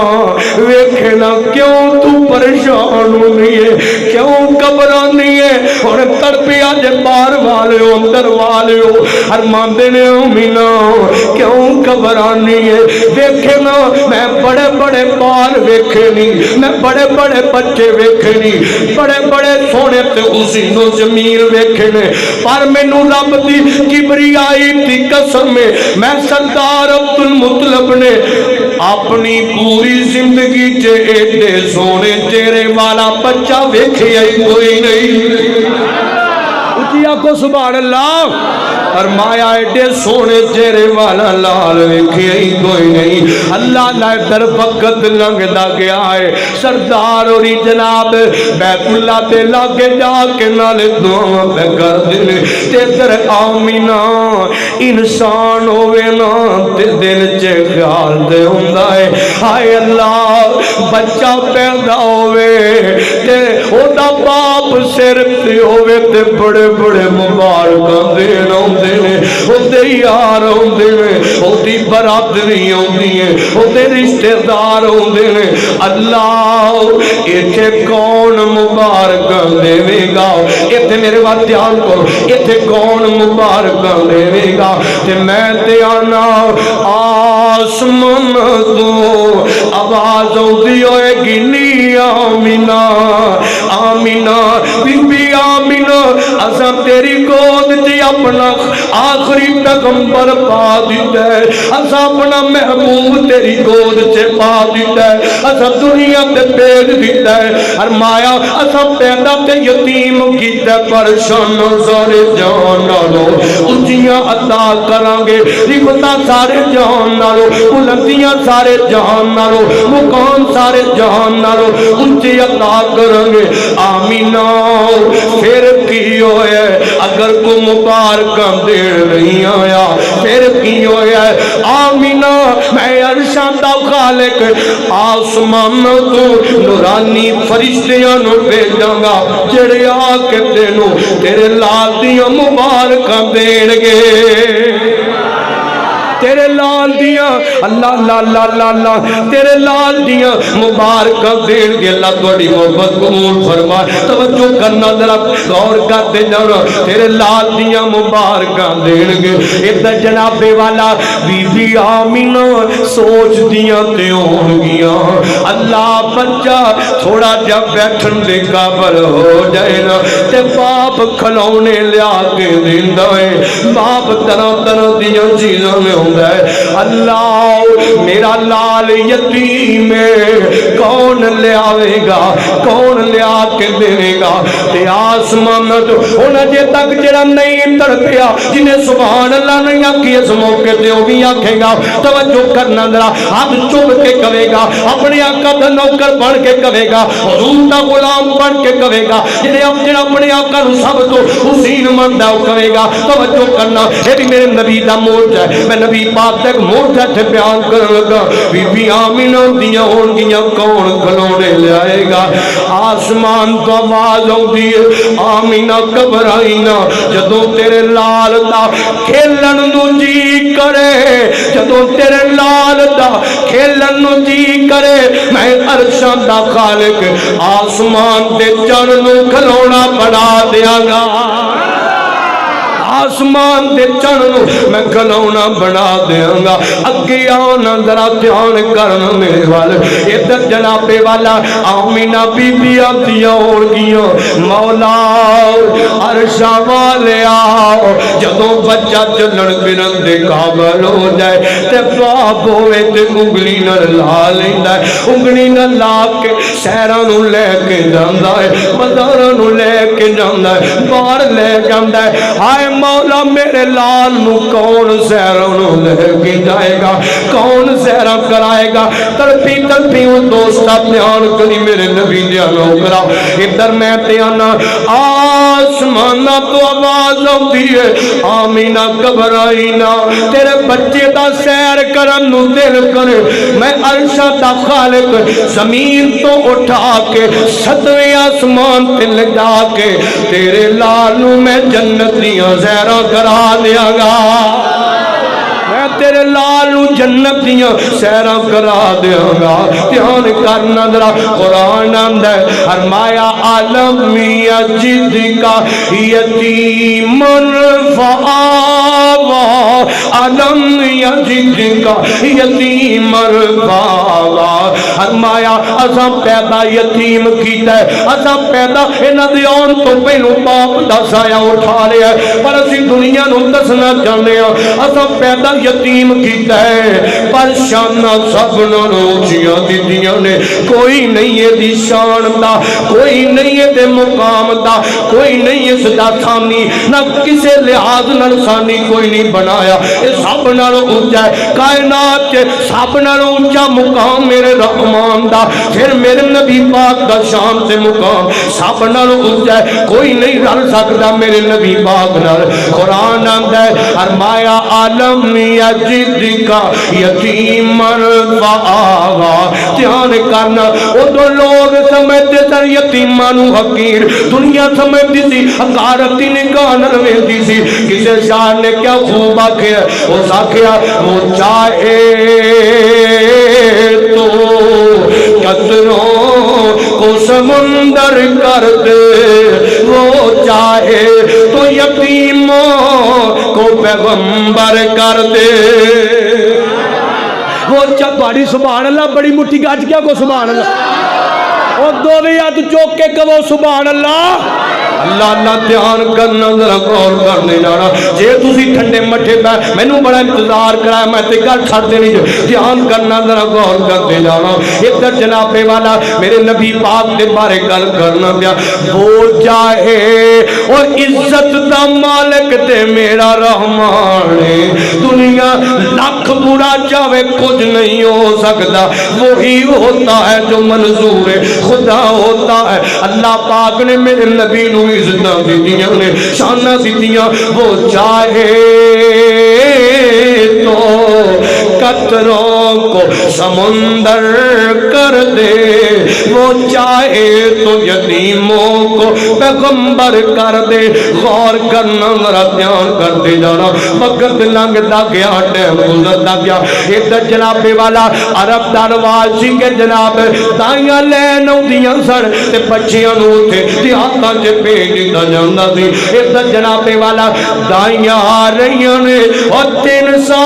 ویکھے نا کیوں تو پریشان ہونی ہے کیوں گھبرانی ہے اور تڑپیا جے بار والے ہو اندر والے ہو ارماندے نے آمینہ کیوں گھبرانی ہے ویکھے نا میں بڑے بڑے بال ویکھے نہیں میں بڑے بڑے بچے ویکھے نہیں بڑے بڑے سونے تے حسین و جمیل ویکھے نے پر مینوں رب دی کبریائی دی قسم میں سردار عبدالمطلب نے اپنی پوری زندگی چے ایڈے سونے چہرے والا بچہ ویکھیا ہی کوئی نہیں اچھیا کو سبحان اللہ فرمایا ایڈے سونے چہرے والا لال ویکھیا ہی کوئی نہیں اللہ نے در وقت لنگدا گیا ہے سردار اور جناب بیت اللہ تے لاگے جا کے نال دعا پہ کر دے تے در آمینہ انسان ہوے نا تے دل چ خیال دے ہوندا ہے ہائے اللہ بچہ پیدا ہوے تے او دا باپ سر تے ہوے تے بڑے بڑے مبارکاں دین آندے نے اودے یار آندے نے اودی برادری آندی ہے اودے رشتہ دار آندے نے اللہ ایتھے کون مبارکاں دے گا ایتھے میرے بات دھیان کرو ایتھے کون مبارکاں دے گا تے میں تے آنا آسمان تو آواز آندی ہوئے گنی آمینہ آمینہ بی بی آمینہ اساں تیری گود تے اپنا آخری پیغمبر پا دیتا ہے اساں اپنا محبوب تیری گود تے پا دیتا ہے اساں دنیا تے بھیج دیتا ہے فرمایا اساں پیدا تے یتیم کیتا پر شان سارے جان نالو اونچیاں عطا کران گے رفتا سارے جان نالو بلندیاں سارے جان نالو مقام سارے جان نالو اونچے عطا کران گے آمینہ پھر کی ہوئے اگر کو مبارکاں دین نہیں آیا پھر کی ہوئے آمینہ میں عرشاں دا خالق آسمان تو نورانی فرشتیاں نو بھیجاں گا جڑے آ کے تینو تیرے لال دیاں مبارکاں دین گے تیرے لال دیاں اللہ اللہ اللہ اللہ اللہ تیرے لال دیاں مبارکاں دین گے اللہ توڑی محبت قبول فرمائے توجہ کرنا ذرا غور کرتے جانا تیرے لال دیاں مبارکاں دین گے ادھر جناب والا بی بی آمینہ سوچ دیاں تے ہون گیاں اللہ بچہ تھوڑا جب بیٹھن دے قابل ہو جائے نا تے باپ کھلونے لیا کے دیندہ ہے باپ طرح طرح دیاں چیزوں میں اللہ میرا لال یتیم کون لے آوے گا کون لے آ کے دے گا تے آسمان ہونا جے تک جڑا نہیں تڑپیا جنہیں سبحان اللہ نہیں آکھی اس موقع تے وہ بھی آکھے گا توجہ کرنا ذرا ہاتھ چوم کے کہے گا اپنے آقا دا نوکر بن کے کہے گا حضور دا غلام بن کے کہے گا جنہیں اپنے آقا نو سب تو حسین مندا کہے گا توجہ کرنا یہ بھی میرے نبی دا موجزہ ہے میں نبی پاک تک موجزہ تھے بیان کرنے لگا بی بی آمینہ دیاں ہون گیاں کون کھلونے لے آئے گا آسمان تو آواز ہوتی ہے آمینہ گھبرائینا جدوں تیرے لال دا کھیلن نو جی کرے جدوں تیرے لال دا کھیلن نو جی کرے میں عرشاں دا خالق آسمان دے چن نو کھلونا بنا دیا گا آسمان دے چڑھنو میں کھلونا بنا دیاں گا اگے آنا ذرا دھیان کرنا میرے والے ادھر جناب والا آمینہ بی بی آتیاں ہو گیاں مولا عرشا والے آؤ جدوں بچہ چلن پھرن دے قابل ہو جائے تے باپ ہوئے تے انگلی نہ لا لیندا ہے انگلی نہ لا کے سیراں نو لے کے جاندا ہے بازاراں نو لے کے جاندا ہے باہر لے جاندا ہے ہائے مولا میرے لال نو کون سیروں لے کے جائے گا کون سیرہ کرائے گا تڑپی تڑپی وہ دوستہ پیان کری میرے نبی دیا نوکرا ادھر میں تیانا آسمانہ تو آواز ہوتی ہے آمینہ گھبرائینا تیرے بچے دا سیر کرن نو دل کرے میں عرشہ دا خالق زمین تو اٹھا کے ستویں آسمان تے لگا کے تیرے لال نو میں جنت دیاں زہرہ کرا دیا گا میں تیرے لالو جنت دیاں سیرہ کرا دیا گا دھیان کرنا ذرا قرآن اندر فرمایا عالم یجد کا یتیمن فآوا عالم یجد کا یتیمن فآوا فرمایا اساں پیدا یتیم کیتا ہے اساں پیدا انہاں دے آن تو پہلو باپ دا سایہ اٹھا لیا پر اسی دنیا نو دسنا چاہنے ہیں اساں پیدا یتیم کیتا ہے پر شانہ سب نوچیاں دیدیاں نے کوئی نہیں ہے دی شان دا کوئی نہیں ہے دے مقام دا کوئی نہیں ہے صدا ثانی نہ کسے لحاظ نرسانی کوئی نہیں بنایا، یہ سب نالوں اونچا ہے کائنات کے سب نالوں اونچا مقام میرے رحمان دا، پھر میرے نبی پاک دا شان سے مقام سب نالوں اونچا ہے، کوئی نہیں رل سکتا میرے نبی پاک نال۔ قرآن آندا ہے فرمایا عالم یجدکا یتیمن فآوا، دھیان کرنا ادو لوگ سمجھتے سن یتیماں نو حقیر، دنیا سمجھتی سی حقارت دی نگاہ نال ویکھدی سی۔ کسے شاعر نے کیا خوب آکھیا، اس آکھیا وہ چاہے تو قطروں کو سمندر کر دے، وہ چاہے تو یتیموں کو پیغمبر کر دے۔ وہ بڑی سبحان اللہ، بڑی مٹھی گج کیا کو سبحان اللہ، اور دو ہاتھ چوک کے کہو سبحان اللہ۔ اللہ اللہ دھیان کرنا، ذرا غور کرنے جانا، جے تسی ٹھنڈے مٹھے پہ مینوں بڑا انتظار کرایا میں تے گل چھڈ دینی، دھیان کرنا ذرا غور کرتے جانا۔ ادھر جناب والا میرے نبی پاک دے بارے گل کرنا پیا، وہ چاہے اور عزت دا مالک تے میرا رحمان ہے، دنیا لاکھ برا چاہے کچھ نہیں ہو سکتا، وہی ہوتا ہے جو منظور ہے، خدا ہوتا ہے۔ اللہ پاک نے میرے نبی نو عزتاں دیتیاں نے، شاناں دیتیاں، وہ چاہے تو قطروں کو سمندر کر دے، وہ چاہے تو یتیموں کو پیغمبر کر دے۔ غور کرنا، ذرا دھیان کرتے جانا، وقت لنگتا گیا، ٹائم گزرتا گیا۔ ادھر جناب والا عرب دا رواج سی کہ جناب دائیاں لین آؤندیاں سن تے بچیاں نوں اوتھے دیہاتاں وچ بھیج دتا جاندا سی۔ ادھر جناب والا دائیاں آ رہیاں نے اور 300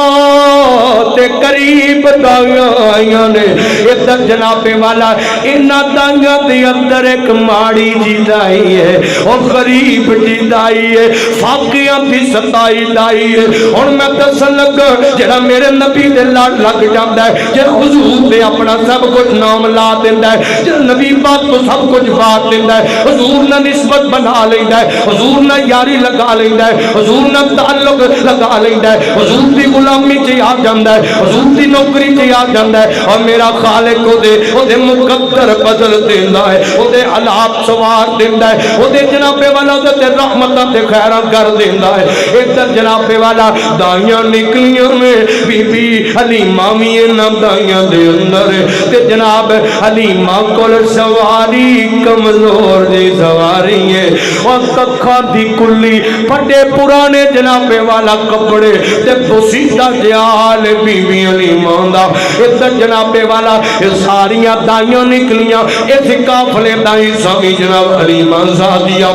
تے قریب دائیاں آئیاں نے۔ ادھر جناب والا انہاں دائیاں دے اندر ایک ماڑی جی دائی ہے اور غریب جی دائی ہے، فاقیاں دی ستائی دائی ہے۔ ہن میں دسن لگا جڑا میرے نبی دے لڑ لگ جاندا ہے، جڑا حضور دے اپنا سب کچھ نام لا دیندا ہے، جڑا نبی پاک تو سب کچھ بات دیندا ہے، حضور نہ نسبت بنا لیندا ہے، حضور نہ یاری لگا لیندا ہے، حضور نہ تعلق لگا لیندا ہے، حضور دی غلامی چ آ جاندا ہے، حضور دی نوکری چ آ جاندا ہے، اور میرا خالق او دے مقدر بدل دیندا ہے، او دے حالات سوار دیندا ہے، او دے جناب والا تے رحمتاں تے خیراں کر دیندا ہے۔ ادھر جناب والا دائیاں نکلیاں نے، بی بی حلیمہ وی انہاں دائیاں دے اندر تے جناب حلیمہ کول سواری کمزور دی سواری ہے، اور ککھاں دی کلی پھٹے پرانے جناب والا کپڑے تے بوسیدہ جال بی بی حلیمہ دا۔ ادھر جناب والا ساریاں دائیاں نکلیاں، اس قافلے دائی سامی جناب حلیمہ زادیہ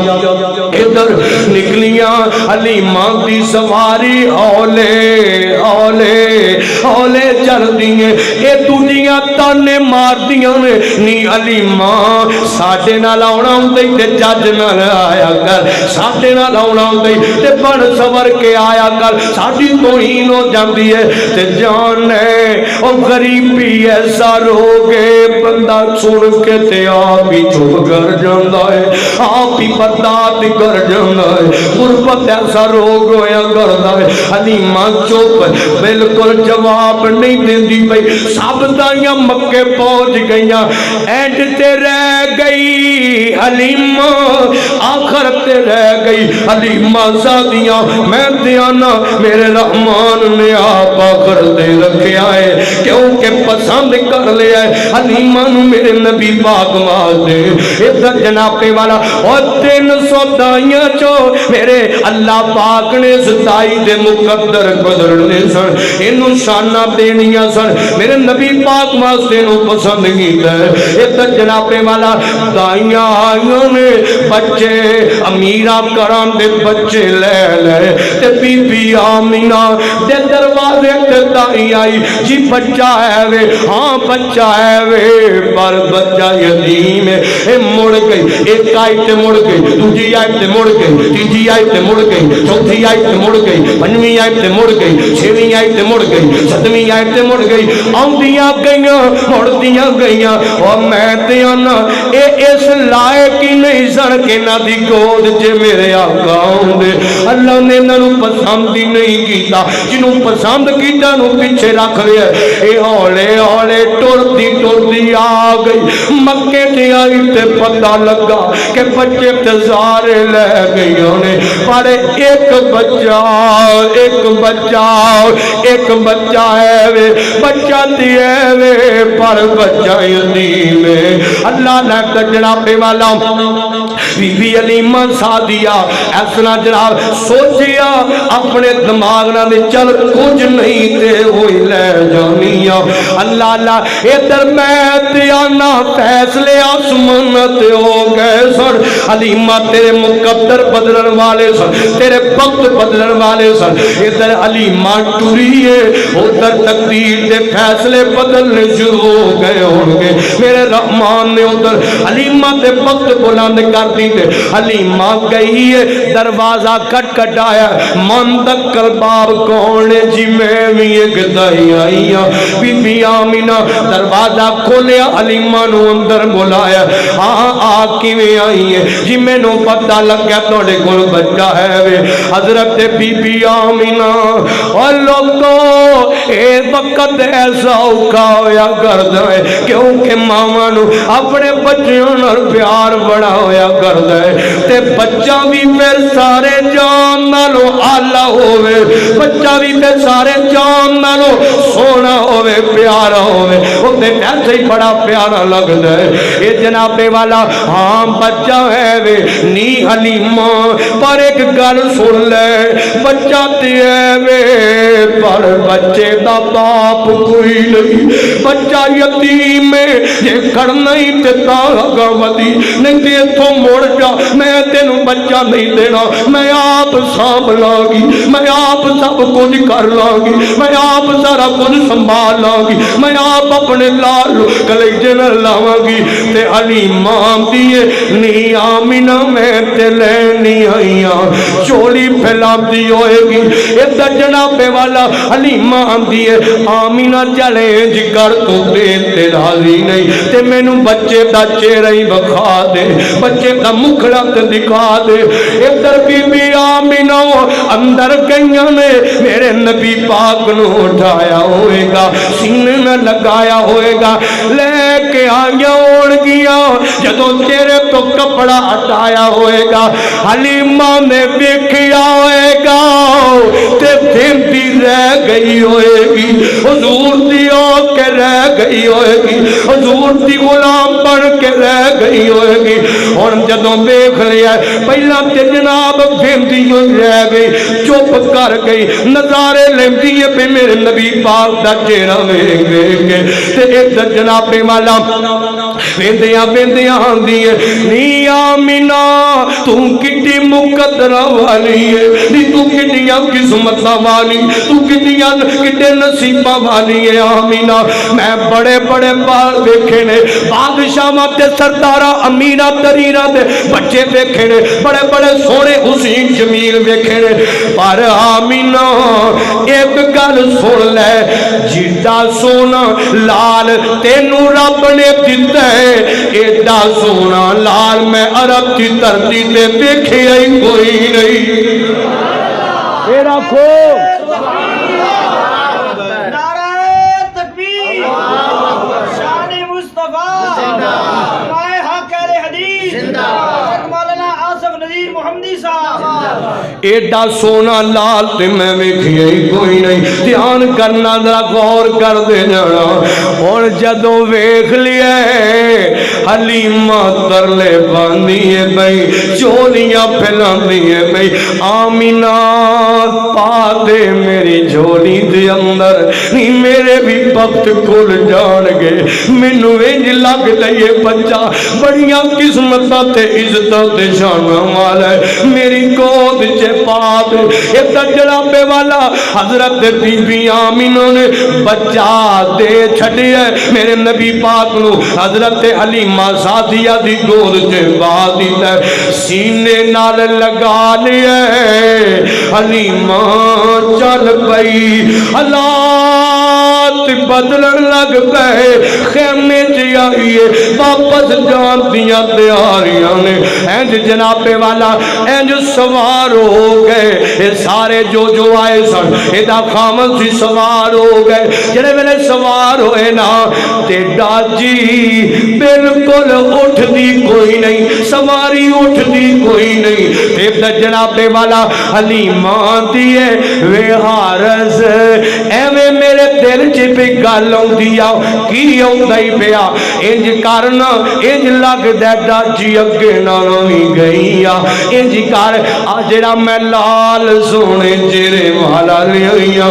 ادھر نکلیاں، حلیمہ دی سواری اولے اولے اولے چل دیئے، اے دنیا تانے مار دیاں نے، نی حلیمہ ساڑھے نہ لاؤنا ہوندے تے جج نہ آیا کر، ساڑھے نہ لاؤنا ہوندے تے بڑھ سور کے آیا کر، ساڑھی توہین ہو جاندی ہے تے جانے او غریبی ایسا روگے بندہ سن کے تے آپ ہی چھپ کر جاندہ ہے، آپ ہی بردات کر جاندہ ہے، غربت ایسا روگ ہویا کردا ہے۔ حلیمہ چپ بالکل جواب نہیں دیندی پئی، سب دائیاں مکے پہنچ گئیاں، اینڈ تے رہ گئی حلیمہ، آخر تے رہ گئی حلیمہ زادیاں۔ میں دیانا میرے رحمان نے آپ آخر دے رکھے آئے کیونکہ پسند کر لے آئے حلیمہ نو میرے نبی پاک ماتے۔ ادھر جناب والا اور 300 دائیاں چو میرے اللہ پاک نے ستائی دے مقدر گزرنے سن، انہوں شانہ دینیاں سن، میرے نبی پاک واسطے نو پسند کیتا ہے۔ ادھر جناب والا دائیاں آئیوں نے بچے امیرہ کران دے بچے لے لے تے بی بی آمینہ دے دروازے تے دائی آئی، جی بچہ ہے وے، ہاں بچہ ہے وے، پر بچہ یتیم ہے۔ اے مڑ گئی، ایک آئی تے مڑ گئی، دوجی آئی تے مڑ گئی، تیجی آئی تے مڑ گئی، چوتھی آئی تے مڑ گئی، پنجویں آئی تے مڑ گئی، چھویں آئی تے مڑ گئی، ستویں آئی تے مڑ گئی، آؤندیاں گئیاں مڑدیاں گئیاں، اور میں تے آنا اے اس لائق ہی نہیں نہیں سن کہ انہاں دی گود چ میرے آقا آؤندے اللہ نے انہاں نوں پسند ہی نہیں کیتا جنوں پسند کیتا نوں پیچھے رکھ لیا اے ہولے ہولے ٹردی آ گئی مکے تے آئی تے پتہ لگا کہ بچے تزارے لے گئی انہیں پر ایک بچہ ہے وے بچہ دیے وے پر بچہ یتیم ہے اللہ نے کجڑا پہ والا بی بی علیمہ سعدیہ ایسنا جناب سوچیا اپنے دماغ نہ دے چل کچھ نہیں تے ہوئی لے جانیا اللہ اللہ ادھر میں تیانا فیصلے آسمان تے ہو گئے سن علیمہ تیرے مقدر بدلن والے سن تیرے وقت بدلن والے سن ادھر علیمہ ٹوریے ادھر تقدیر دے فیصلے بدلنے شروع ہو گئے ہوں گے میرے رحمان نے ادھر علیمہ تے وقت بلند کر دی تے علیمہ گئی ہے دروازہ کٹ آیا من تک الباب کون جی میں بھی ایک دائی آئی بی بی آمینہ دروازہ کھولیا علیمہ نو اندر بلایا آ کیویں آئی ہے جی میں نو پتہ لگ گیا توڑے کول بچہ ہے وے حضرت بی بی آمینہ اور لوگوں اے وقت ایسا اوکھا ہویا کردا ہے کیونکہ ماما نو اپنے بچوں نال پیار بڑا ہویا کردا ہے تے بچہ بھی پھر سارے جان نالو آلہ ہوئے بچہ بھی پھر سارے جان نالو سونا ہوئے پیارا ہوئے وہ تے ایسے ہی بڑا پیارا لگدا ہے اے جناب والا ہاں بچہ ہے وے نی حلیمہ پر ایک گل سن لے بچہ تے ہے وے پر بچے دا باپ کوئی نہیں بچہ یتیم ہے یہ کھڑ نہیں تے تاغا ودی نہیں تے تو موڑ جا میں تینوں بچہ نہیں دینا میں آپ سانبھ لاگی میں آپ سب کچھ کر لاگی میں آپ سارا کچھ سنبھال لاگی میں آپ اپنے لالو کلیجے نہ لاگی تے علیمہ دیئے نی آمینہ میں تے لینی آئیاں چولی پھیلا دی ہوئے گی ادھر جناب والا علیمہ دیئے آمینہ چیلنج کر تو تے راضی نہیں تے میں نو بچے دا چہرہ ہی بکھا دے بچے دا مکھڑا تے دکھا دے ادھر بی بی آمینہ اندر گئیاں نے میرے نبی پاک نو اٹھایا ہوئے گا سینے نہ لگایا ہوئے گا لے کے آیا اوڑ گیا جدو تیرے تو کپڑا ہٹایا ہوئے گا حلیمہ نے دیکھیا ہوئے گا تے پھرتی رہ گئی ہوئے گی حضور دی ہو کے رہ گئی ہوئے گی حضور دی غلام بن کے رہ گئی ہوئے گی اور جدوں دیکھ لیا پہلا تے جناب پھرتی رہ گئی چپ کر گئی نظارے لیندی ہے پہ میرے نبی پاک دا چہرہ ویکھ کے تے ایک جناب والا ویندیاں آندی ہے نی آمینہ تو کٹی مقدرہ والی ہے نی تو کٹیاں قسمتاں والی تو کٹیاں کٹے نصیباں والی ہے آمینہ میں بڑے بڑے بال ویکھے نے بادشاہاں تے سرداراں امیراں تریراں دے بچے ویکھے نے بڑے بڑے سونے حسین جمیل ویکھے نے پر آمینہ ایک گل سن لے جیڑا سونا لال تینوں رب نے دتا ہے ایڈا سونا لال میں عرب کی دھرتی تے دیکھیا ہی کوئی نہیں میرا خوب نعرہ تکبیر شان مصطفیٰ مائے حق اہل حدیث مولانا آصف نذیر محمدی صاحب ایڈا سونا لال تے میں ویکھیا ہی کوئی نہیں دھیان کرنا ذرا غور کر دے جانا اور جدوں ویکھ لیا حلیمہ ترلے باندھی ہے بھئی چولیاں پھیلاندی ہے بھئی آمینہ پا دے میری جھولی دے اندر نہیں میرے بھی وقت کھل جان گے مینوں انج لگ لئے بچہ بڑیاں قسمتاں تے عزتاں تے شاناں والا ہے میری گود چ پا دے ادھر جناب والا حضرت بی بی آمینہ نے بچہ دے چھڈیا میرے نبی پاک نو حضرت حلیمہ سعدیہ دی گود چ پا دیتا سینے نال لگا لیا حلیمہ چل پئی اللہ بدلن لگ پے خیمے چ آئیے واپس جان دیاں تیاریاں نے انج جناب والا انج سوار ہو گئے اے سارے جو آئے سن ادا خامن سی سوار ہو گئے جڑے ویلے سوار ہوئے نا تے ڈاجی بالکل اٹھ دی کوئی نہیں سواری اٹھ دی کوئی نہیں تے جناب والا حلیمہ دیے وے حارس ایویں میرے دل چ پہ گل آؤندی آ کی آؤندی پیا انج کرنا انج لگدا ڈاجی اگے نال وی گئی آ انج کر آ جڑا میں لال سونے چہرے والا لیا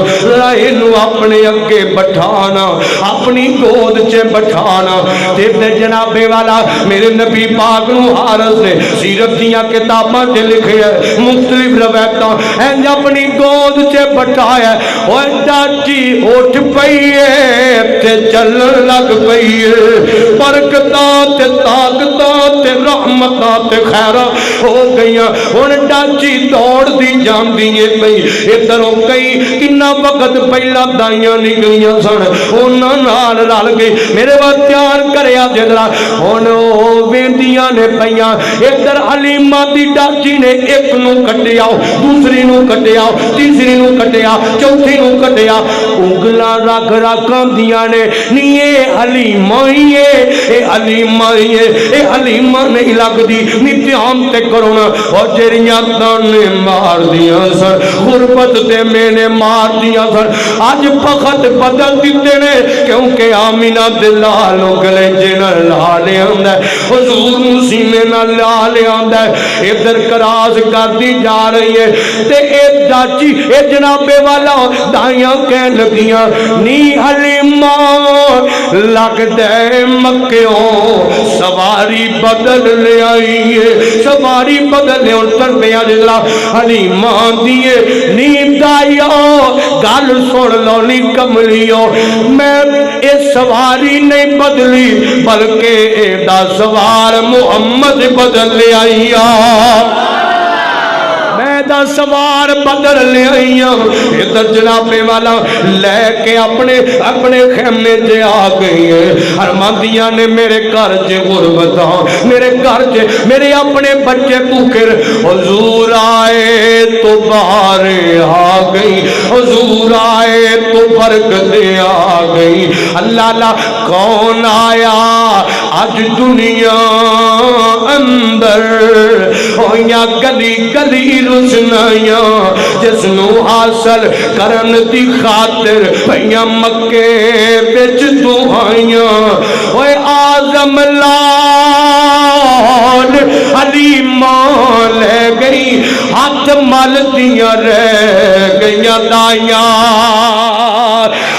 اینو اپنے اگے بٹھانا اپنی گود چ بٹھانا تے جناب والا میرے نبی پاک نو حارس نے سیرت دیاں کتاباں تے لکھیا مختلف روایتاں انج اپنی گود چ بٹھایا او ڈاچی اٹھ پئی ہے تے چلن لگ پئی ہے برکتاں تے طاقتاں تے رحمتاں تے خیراں ہو گئیاں ہن ڈاچی دوڑ دی جاندی ہے پئی ادھروں کئی کنا وقت پہلا دائیاں نکلیاں سن انہاں نال رل گئی میرے وقت تیار کریا جدرا ہن او ویندیاں نے پئیاں ادھر حلیمہ دی ڈاچی نے ایک نو کٹیا دوسری نو کٹیا تیسری نو کٹیا چوتھی نو کٹیا انگلاں رکھ رکھاں دیاں نے نہیں اے حلیمہ ہی ہے اے حلیمہ ہی ہے اے حلیمہ نہیں لگدی نہیں دھیان تے کرونا اور جڑیاں تانے مار دیاں سن غربت تے میں نے مار دیاں سن اج وقت بدل دیتے نے کیونکہ آمینہ دے لالوں گلے جنہ لالے آندہ ہے حضور مسینے نہ لالے آندہ ہے ادھر کراز کر دی جا رہی ہے تے اے ڈاچی اے جنابے والا دائیاں کہہ لگیاں نی حلیمہ لگ دے مکیوں سواری بدل لے آئی ہے سواری بدل لے اتر پیا جدرا حلیمہ دیئے نی دائیوں گل سن لو نی کملیوں میں اس سواری نہیں بدلی بلکہ اے دا سوار محمد بدل لے آئی دا سوار بدل لے آئیاں ادھر جنابے والا لے کے اپنے خیمے جے آ گئی ہے حرماندیاں نے میرے گھر جے غربتاں میرے گھر جے میرے اپنے بچے پوکر حضور آئے تو بہاریں آ گئی حضور آئے تو برکتیں آ گئی اللہ اللہ کون آیا آج دنیا اندر ہویاں گلی گلی روشنائیاں جس نو حاصل کرن دی خاطر پئیاں مکے وچ دعائیاں اوے اعظم لال حلیمہ لے گئی ہاتھ مل دیاں رہ گئیاں دائیاں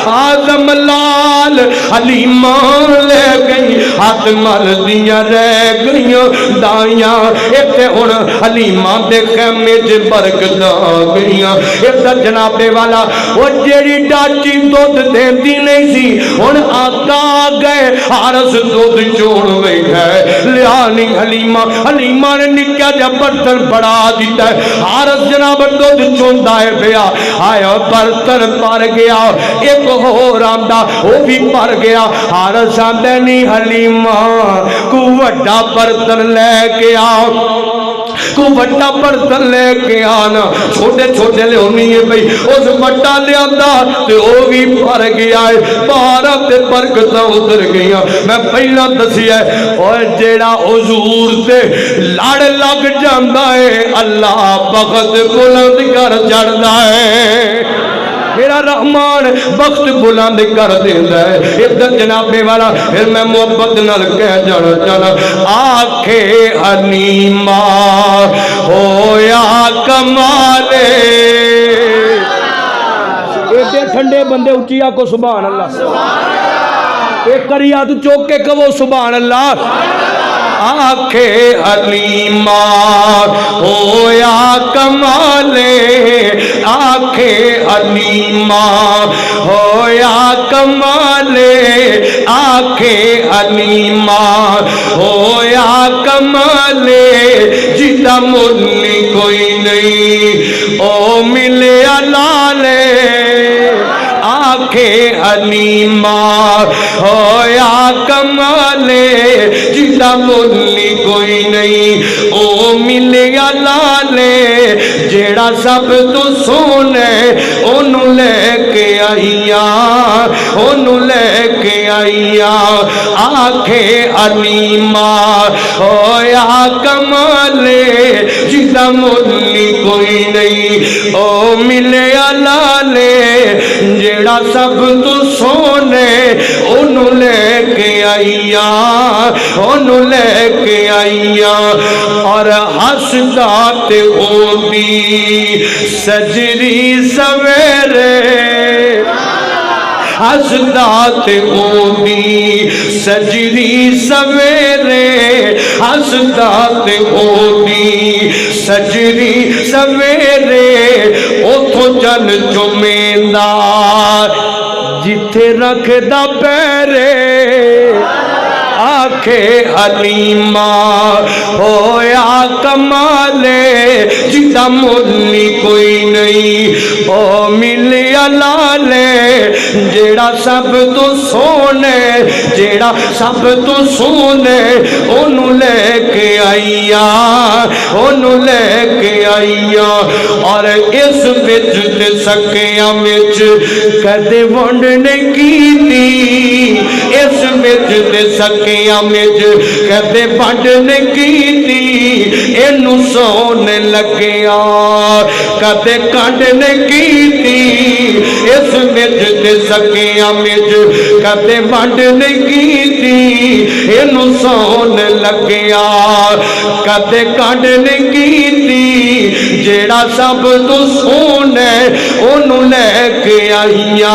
اعظم لال حلیمہ لے گئی ہاتھ مل دیاں رہ گئیاں دائیاں ایتھے ہن حلیمہ دے خیمے چ برکتاں آ گئیاں ادھر جنابے والا او جیڑی ڈاچی دودھ دیندی نہیں سی ہن آقا آ گئے حارس دودھ چون بیٹھا ہے لیانی حلیمہ نے نکیا جا برتن بڑھا دیتا ہے حارس جناب دودھ چوندا ہے پیا آیا برتن پر گیا ایک ہور آندا وہ بھی پر گیا حارس آندے نہیں حلیمہ کو وڈا برتن لے کے آؤ کو وڈا برتن لے کے آنا چھوٹے چھوٹے لے ہونی ہے بھئی اس وڈا لے آندا تے وہ بھی پر گیا ہے بارہ تے برکتاں ادھر گیا میں پہلا دسی ہے اور جیڑا حضور تے لڑ لگ جاندا ہے اللہ بخت بلند کر چڑھدا ہے میرا رحمان بخت بلند کر دیندا ہے ادھر جنابے والا پھر میں محبت نال کہہ جانا چاہنا آنکھے حلیمہ ہویا کمالے ایڈے ٹھنڈے بندے اچھیا کو سبحان اللہ ایک کریا تو چوک کے کہو سبحان اللہ آنکھے حلیمہ ہویا کمالے آنکھے حلیمہ ہویا کمالے آنکھے حلیمہ ہویا کمالے جیتا مرنی کوئی نہیں او ملے لالے آنکھے حلیمہ ہویا کمالے جدا ملی کوئی نہیں او ملیا لالے جیڑا سب تو سونے اونو لے کے آئیا اونو لے کے آئیا آنکھے علیمہ ہویا کمالے جدا ملی کوئی نہیں او ملیا لالے جیڑا سب تو سونے اونو لے کے آئیا اونو لے کے آئیا اور ہسدا تے اوندی سجری سویرے ہسدا تے اوندی سجری سویرے ہسدا تے اوندی سجری سویرے اوتھو چل جمیندا جتھے رکھ دا پیرے آنکھے حلیمہ ہویا کمالے جدا ملی کوئی نہیں او ملیا لالے جیڑا سب تو سونے جیڑا سب تو سونے اونو لے کے آئیا اونو لے کے آئیا اور اس وچ تے سکیاں وچ کدے ونڈ نہیں کیتی اس وچ تے سکیاں وچ کدے ونڈ نہیں کیتی اینو سونے لگیا کدے کنڈ نہیں کیتی اس وچ تے سکیاں وچ کدے ونڈ نہیں کیتی اینو سونے لگیا کدے کنڈ نہیں کیتی جیڑا سب تو سونے اونو لے کے آئیا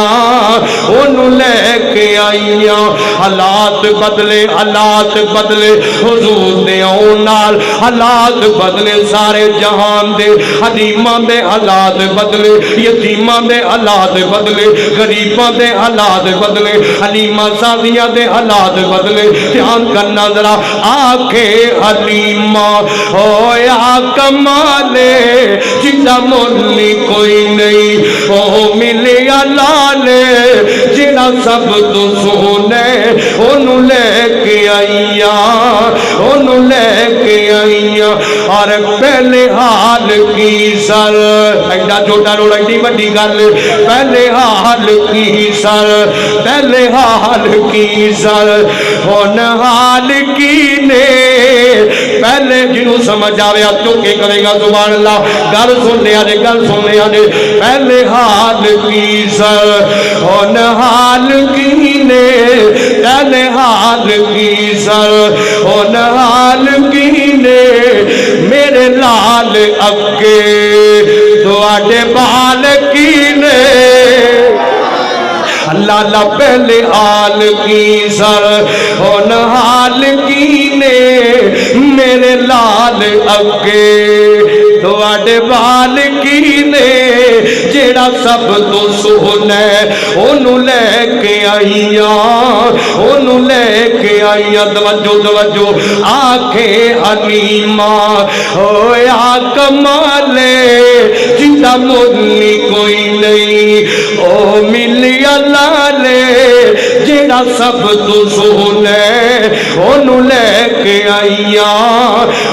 اونو لے کے آئیا حالات بدلے حضور دے آن نال حالات بدلے سارے جہان دے حلیماں دے حالات بدلے یتیماں دے حالات بدلے غریباں دے حالات بدلے حلیمہ سادیاں دے حالات بدلے دھیان کرنا ذرا آنکھے حلیمہ ہویا کمالے جدا ملی کوئی نہیں او ملیا لالے جڑا سب تو سونے اونو لے کے آئیا اونو لے کے آئیا اور پہلے حال کی سر ایڈا چھوٹا روڑا ایڈی بڑی گل پہلے حال کی سر پہلے حال کی سر ہن حال کی نے پہلے جنوں سمجھ آوے چوکے کرے گا سبحان اللہ گل سننے آنے پہلے حال کی سر ہن حال کی نے پہلے حال کی سر ہن حال کی نے میرے لال اگے تواڈے بال کی نے اللہ پہلے حال کی سر ہن حال کی نے میرے لال اگے تواڈے بال کی نے جیڑا سب تو سونے اونو لے کے آئیا اونو لے کے آئیا توجہ آنکھے حلیمہ ہویا کمالے جدا ملی کوئی نہیں او ملیا لالے جیڑا سب تو سونے اونو لے کے آئیا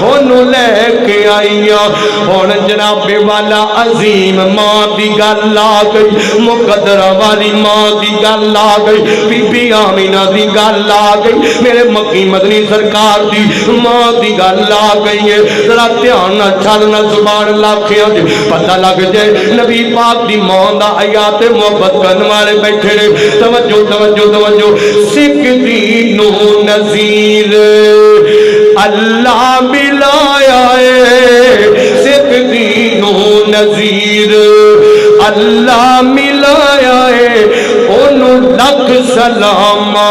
اونو لے کے آئیا ہن جناب والا عظیم ماں دی گل آ گئی مقدرہ والی ماں دی گل آ گئی بی بی آمینہ دی گل آ گئی میرے مکی مدنی سرکار دی ماں دی گل آ گئی ہے ذرا دھیان نہ چھلنا زبان لاکھیاں دے پتہ لگ جائے نبی پاک دی ماں دا حیات محبت کرن والے بیٹھے نے توجہ سکھ دینو نذیر اللہ ملایا ہے سکھ دینو نذیر اللہ ملایا ہے انہوں لکھ سلامہ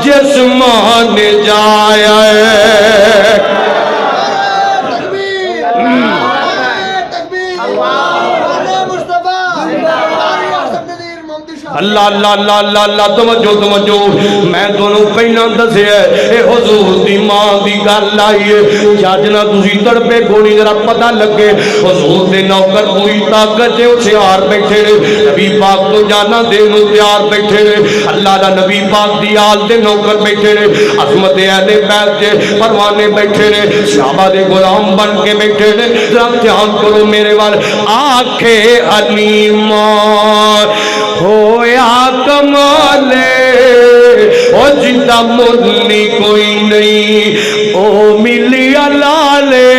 جس ماں نے جایا ہے اللہ اللہ اللہ اللہ اللہ توجہ توجہ میں دونوں پہلا دسیا اے حضور دی ماں دی گل آئی ہے جاجنا تسی تڑپے گوڑی ذرا پتہ لگے حضور دے نوکر پوری طاقت سے ہوشیار بیٹھے نے نبی پاک تو جانا دین تیار بیٹھے نے اللہ دا نبی پاک دی آل دے نوکر بیٹھے نے عظمت اہل بیت دے پروانے بیٹھے نے صحابہ دے غلام بن کے بیٹھے نے ذرا دھیان کرو میرے وال آنکھیں علیمہ ہویا کمالے او جدا مدنی کوئی نہیں او ملی لالے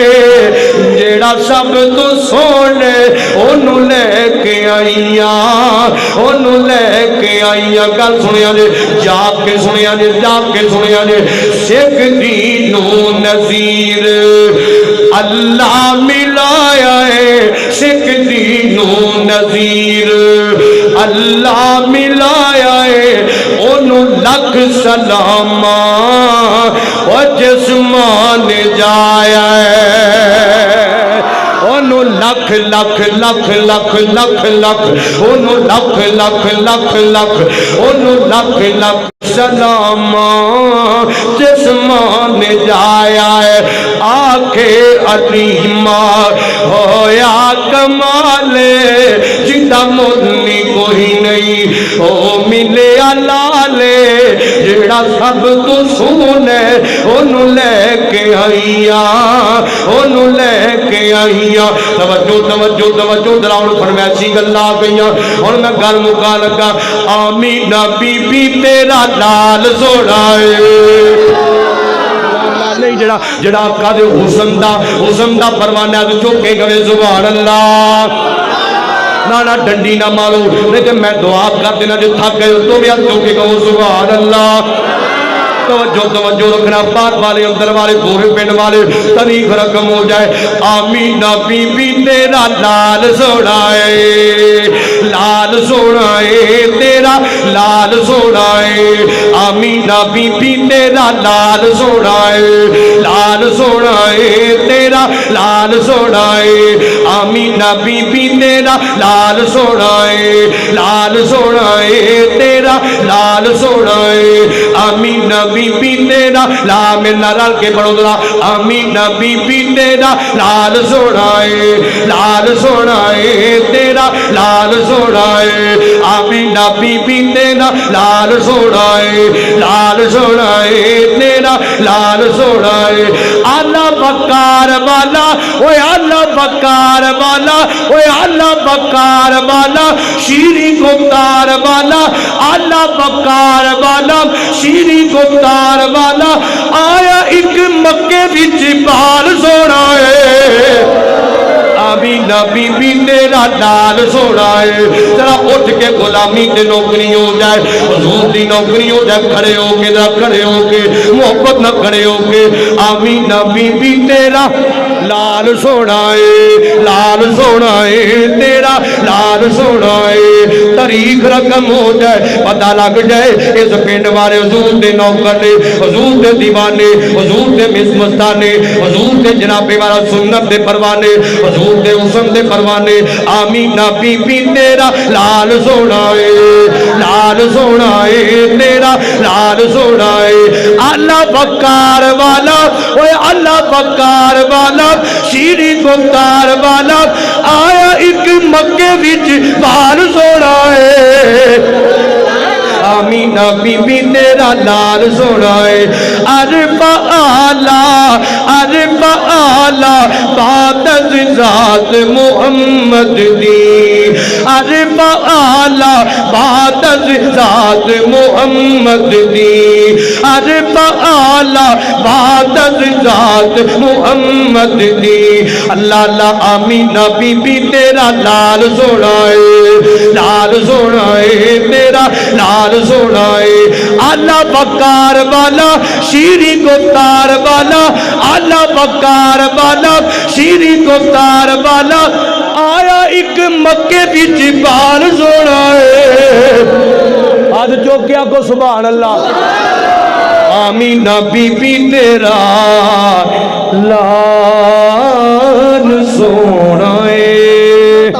جیڑا سب تو سونے انہوں لے کے آئیاں انہوں لے کے آئیاں گل سنیا جے جا کے سنیا جے جا کے سنیا جے سکھ دینو نظیر اللہ ملایا ہے سکھ دینو نظیر اللہ ملایا ہے انہوں لکھ سلامہ و جسمان جایا ہے انہوں لکھ لکھ لکھ لکھ لکھ لکھ انہوں لکھ لکھ لکھ لکھ انہوں لکھ لکھ سلامہ جسمان جایا ہے آنکھیں علیمہ ہویا کمالے جدا مدنی کوئی نہیں او ملے لالے جڑا سب تو سونے انہوں لے کے آئیاں انہوں لے کے آئیاں توجہ توجہ توجہ دراؤں فرمیسی گلہ گئیاں اور میں گل مکا لگا آمینہ بی بی تیرا لال سوڑائے نہیں جڑا جڑا آقا دے حسن دا پروانہ تو چوکے گئے سبحان اللہ نانا ڈنڈی نہ مارو لیکن میں دعا کر دینا جو تھک گئے تو بھی آپ چوکے گئے سبحان اللہ توجہ توجہ رکھنا پاک والے اندر والے پورے پنڈ والے تاریخ رقم ہو جائے آمینہ بی بی تیرا لال سوڑائے لال سوڑائے تیرا لال سوڑائے آمینہ بی بی تیرا لال سوڑائے لال سوڑائے تیرا لال سوڑائے آمینہ بی بی تیرا لال سوڑائے لال سوڑائے تیرا لال سوڑائے آمینہ بی بی تیرا لا میں نرال کے پڑھو دلا آمینہ بی بی تیرا لال سوڑائے لال سوڑائے تیرا لال سوڑائے آمینہ بی بی تیرا لال سوڑائے لال سوڑائے تیرا لال سوڑائے اللہ بکار والا اوے اللہ بکار والا اوے اللہ بکار والا شیری گفتار والا اللہ بکار والا شیری گفتار والا آیا ایک مکے وچ بال سونا ہے آمینہ بی بی تیرا لال سونا ہے ذرا اٹھ کے غلامی تے نوکری ہو جائے حضور دی نوکری ہو جائے کھڑے ہو کے ذرا کھڑے ہو کے محبت نہ کھڑے ہو کے آمینہ بی بی تیرا لال سونا ہے لال سونا ہے تیرا لال سونا ہے تاریخ رقم ہو جائے پتہ لگ جائے اس پنڈ والے حضور دے نوکر نے حضور دے دیوانے حضور دے مستانے حضور دے جناب والا سنت دے پروانے حضور دے حسن دے پروانے آمینہ بی بی تیرا لال سونا ہے لال سونا ہے تیرا لال سونا ہے اللہ بکار والا اوے اللہ بکار والا شیری گفتار والا آیا ایک مکے وچ بال سونا ہے آمینہ بی بی تیرا لال سونا ہے عرب آلہ بعد ذات محمد دی عرب آلہ بعد ذات محمد دی عرب آلہ بعد ذات محمد دی اللہ اللہ آمینہ بی بی تیرا لال سونا ہے لال سونا ہے تیرا لال سونا ہے اللہ بکار والا شیری گفتار والا اللہ بکار والا شیری گفتار والا آیا ایک مکے وچ بال سونا ہے آج چوکیا کو سبحان اللہ آمینہ بی بی تیرا لال سونا ہے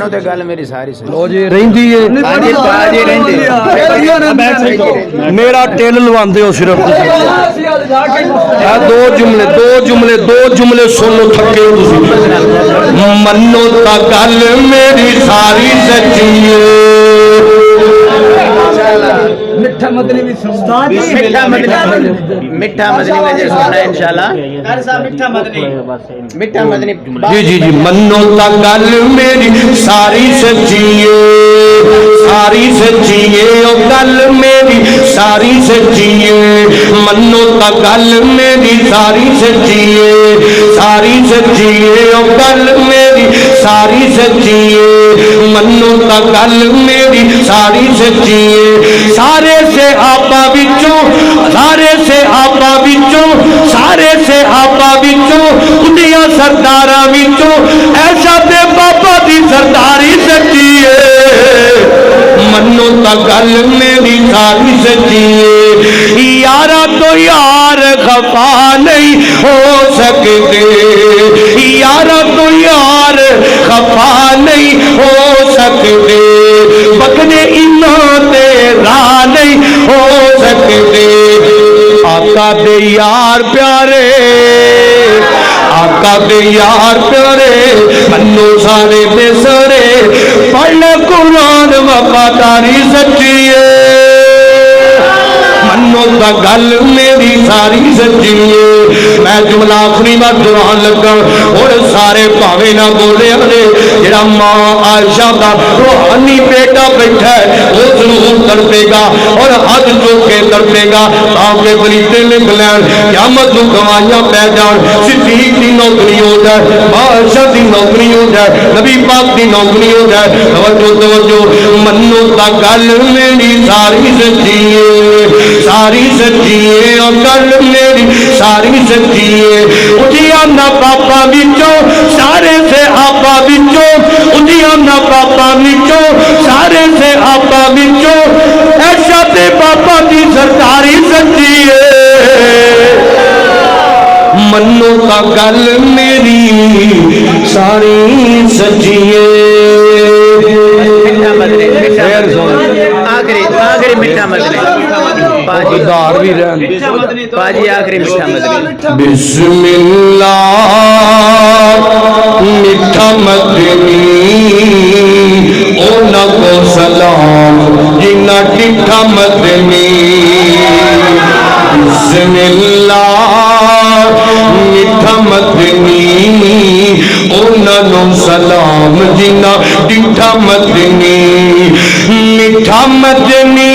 منو تے گل میری ساری سچ لو جی رہندی ہے باجی رہندی میرا ٹل لواندے ہو صرف دو جملے سن لو تھکے ہو تسی منو تا گل میری ساری سچی ہے میٹھا مدنی بھی سنتا جی میٹھا مدنی میں جے سننا ہے انشاءاللہ قاری صاحب میٹھا مدنی جی منو تا گل میری ساری سچی ہے ساری سچی ہے او گل میری ساری سچی ہے منو تا گل میری ساری سچی ہے ساری سچی ہے او گل میری ساری سچی ہے منو تا گل میری ساری سچی ہے سارے سے آپا بچوں انہیاں سرداراں وچوں ایسا تے بابا دی سرداری سچی ہے منو تا گل میری ساری سچی ہے یارا تو یار خفا نہیں ہو سکتے یارا تو یار خفا نہیں ہو سکتے بکنے انہوں تے راہ نہیں ہو سکتے آقا دے یار پیارے آقا دے یار پیارے منو سارے دے سرے پڑھ قرآن وفاداری سچی ہے منو تا گل میری ساری سچی ہے میں جملہ آخری میں دوران لگا اور سارے پاوے نہ بولے ہنے جڑا ماں عائشہ دا روحانی بیٹا بیٹھا ہے وہ ضرور تڑپے گا اور حد چوکے تڑپے گا تاکہ بلیتے لکھ لین قیامت نو گواہیاں پہ جان صدیق دی نوکری ہو جائے بادشاہ دی نوکری ہو جائے نبی پاک دی نوکری ہو جائے توجہ منو تا گل میری ساری سچی ہے ساری سچی ہے اور گل میری ساری سچی ہے اٹھیا نہ پاپا بچوں سارے سے آپا بچوں اٹھیا نہ پاپا بچوں سارے سے آپا بچوں ایسا تے پاپا دی سرکاری سچی ہے منو تا گل میری ساری سچی ہے آخری میٹھا مدنی دار بھی رہن باجی آخری میٹھا مدنی بسم اللہ میٹھا مدنی اونا کو سلام جنا ٹھا مدنی بسم اللہ میٹھا مدنی اونا نو سلام جنا ٹھا مدنی میٹھا مدنی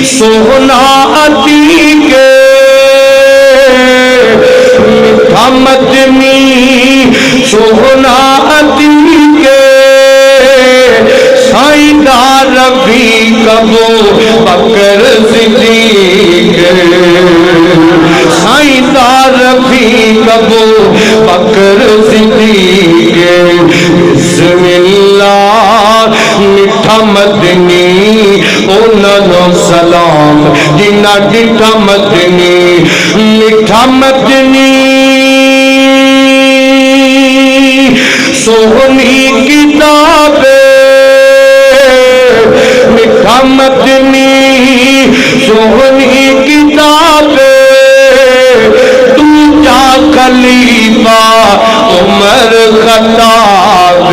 سونا عتیق میٹھا مدنی سونا عتیق سائیدہ رفیق ابو بکر صدیق سائیدہ رفیق ابو بکر صدیق بسم اللہ میٹھا مدنی اونا نو سلام جنا ڈٹھا مدنی میٹھا مدنی سونی کتاب میٹھا مدنی سونی کتاب تو جا خلیفہ عمر خطاب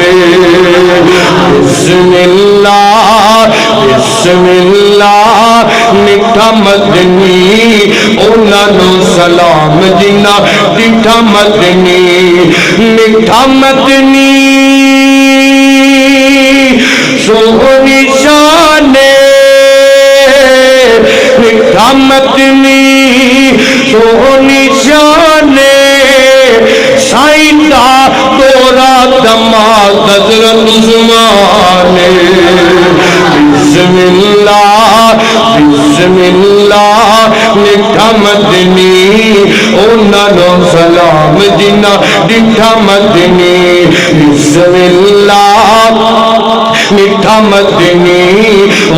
بسم اللہ بسم اللہ میٹھا مدنی اونا نو سلام جنا ڈٹھا مدنی میٹھا مدنی سونی شان میٹھا مدنی سونی شان سائیدہ تورا دماغ حضرت عثمان بسم اللہ بسم اللہ میٹھا مدنی اونا نو سلام جنا ڈٹھا مدنی بسم اللہ میٹھا مدنی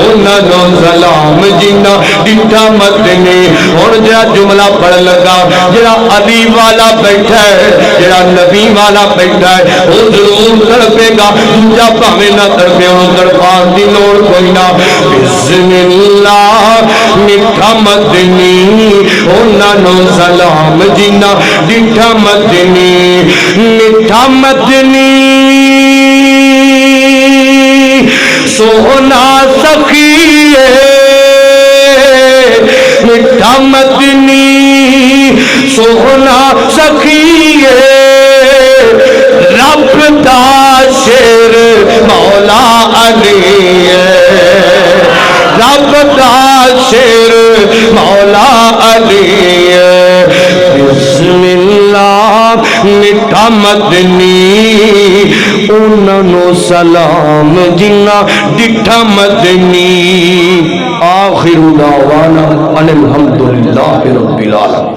انہاں نو سلام جنہ ڈٹھا مدنی ہن جڑا جملہ پڑھ لگا جڑا علی والا بیٹھا ہے جڑا نبی والا بیٹھا ہے وہ ضرور تڑپے گا دوجا بھاویں نہ تڑپے انہوں تڑپان دی لوڑ کوئی نہ بسم اللہ میٹھا مدنی انہاں نو سلام جنہ ڈٹھا مدنی میٹھا مدنی سونا سخیے میٹھا مدنی سونا سخیے رب دا شیر مولا علی ہے رب دا شیر مولا علی ہے بسم اللہ میٹھا مدنی انہاں نو سلام جنہ ڈٹھا مدنی آخر دعوانا ان الحمدللہ رب العالمین.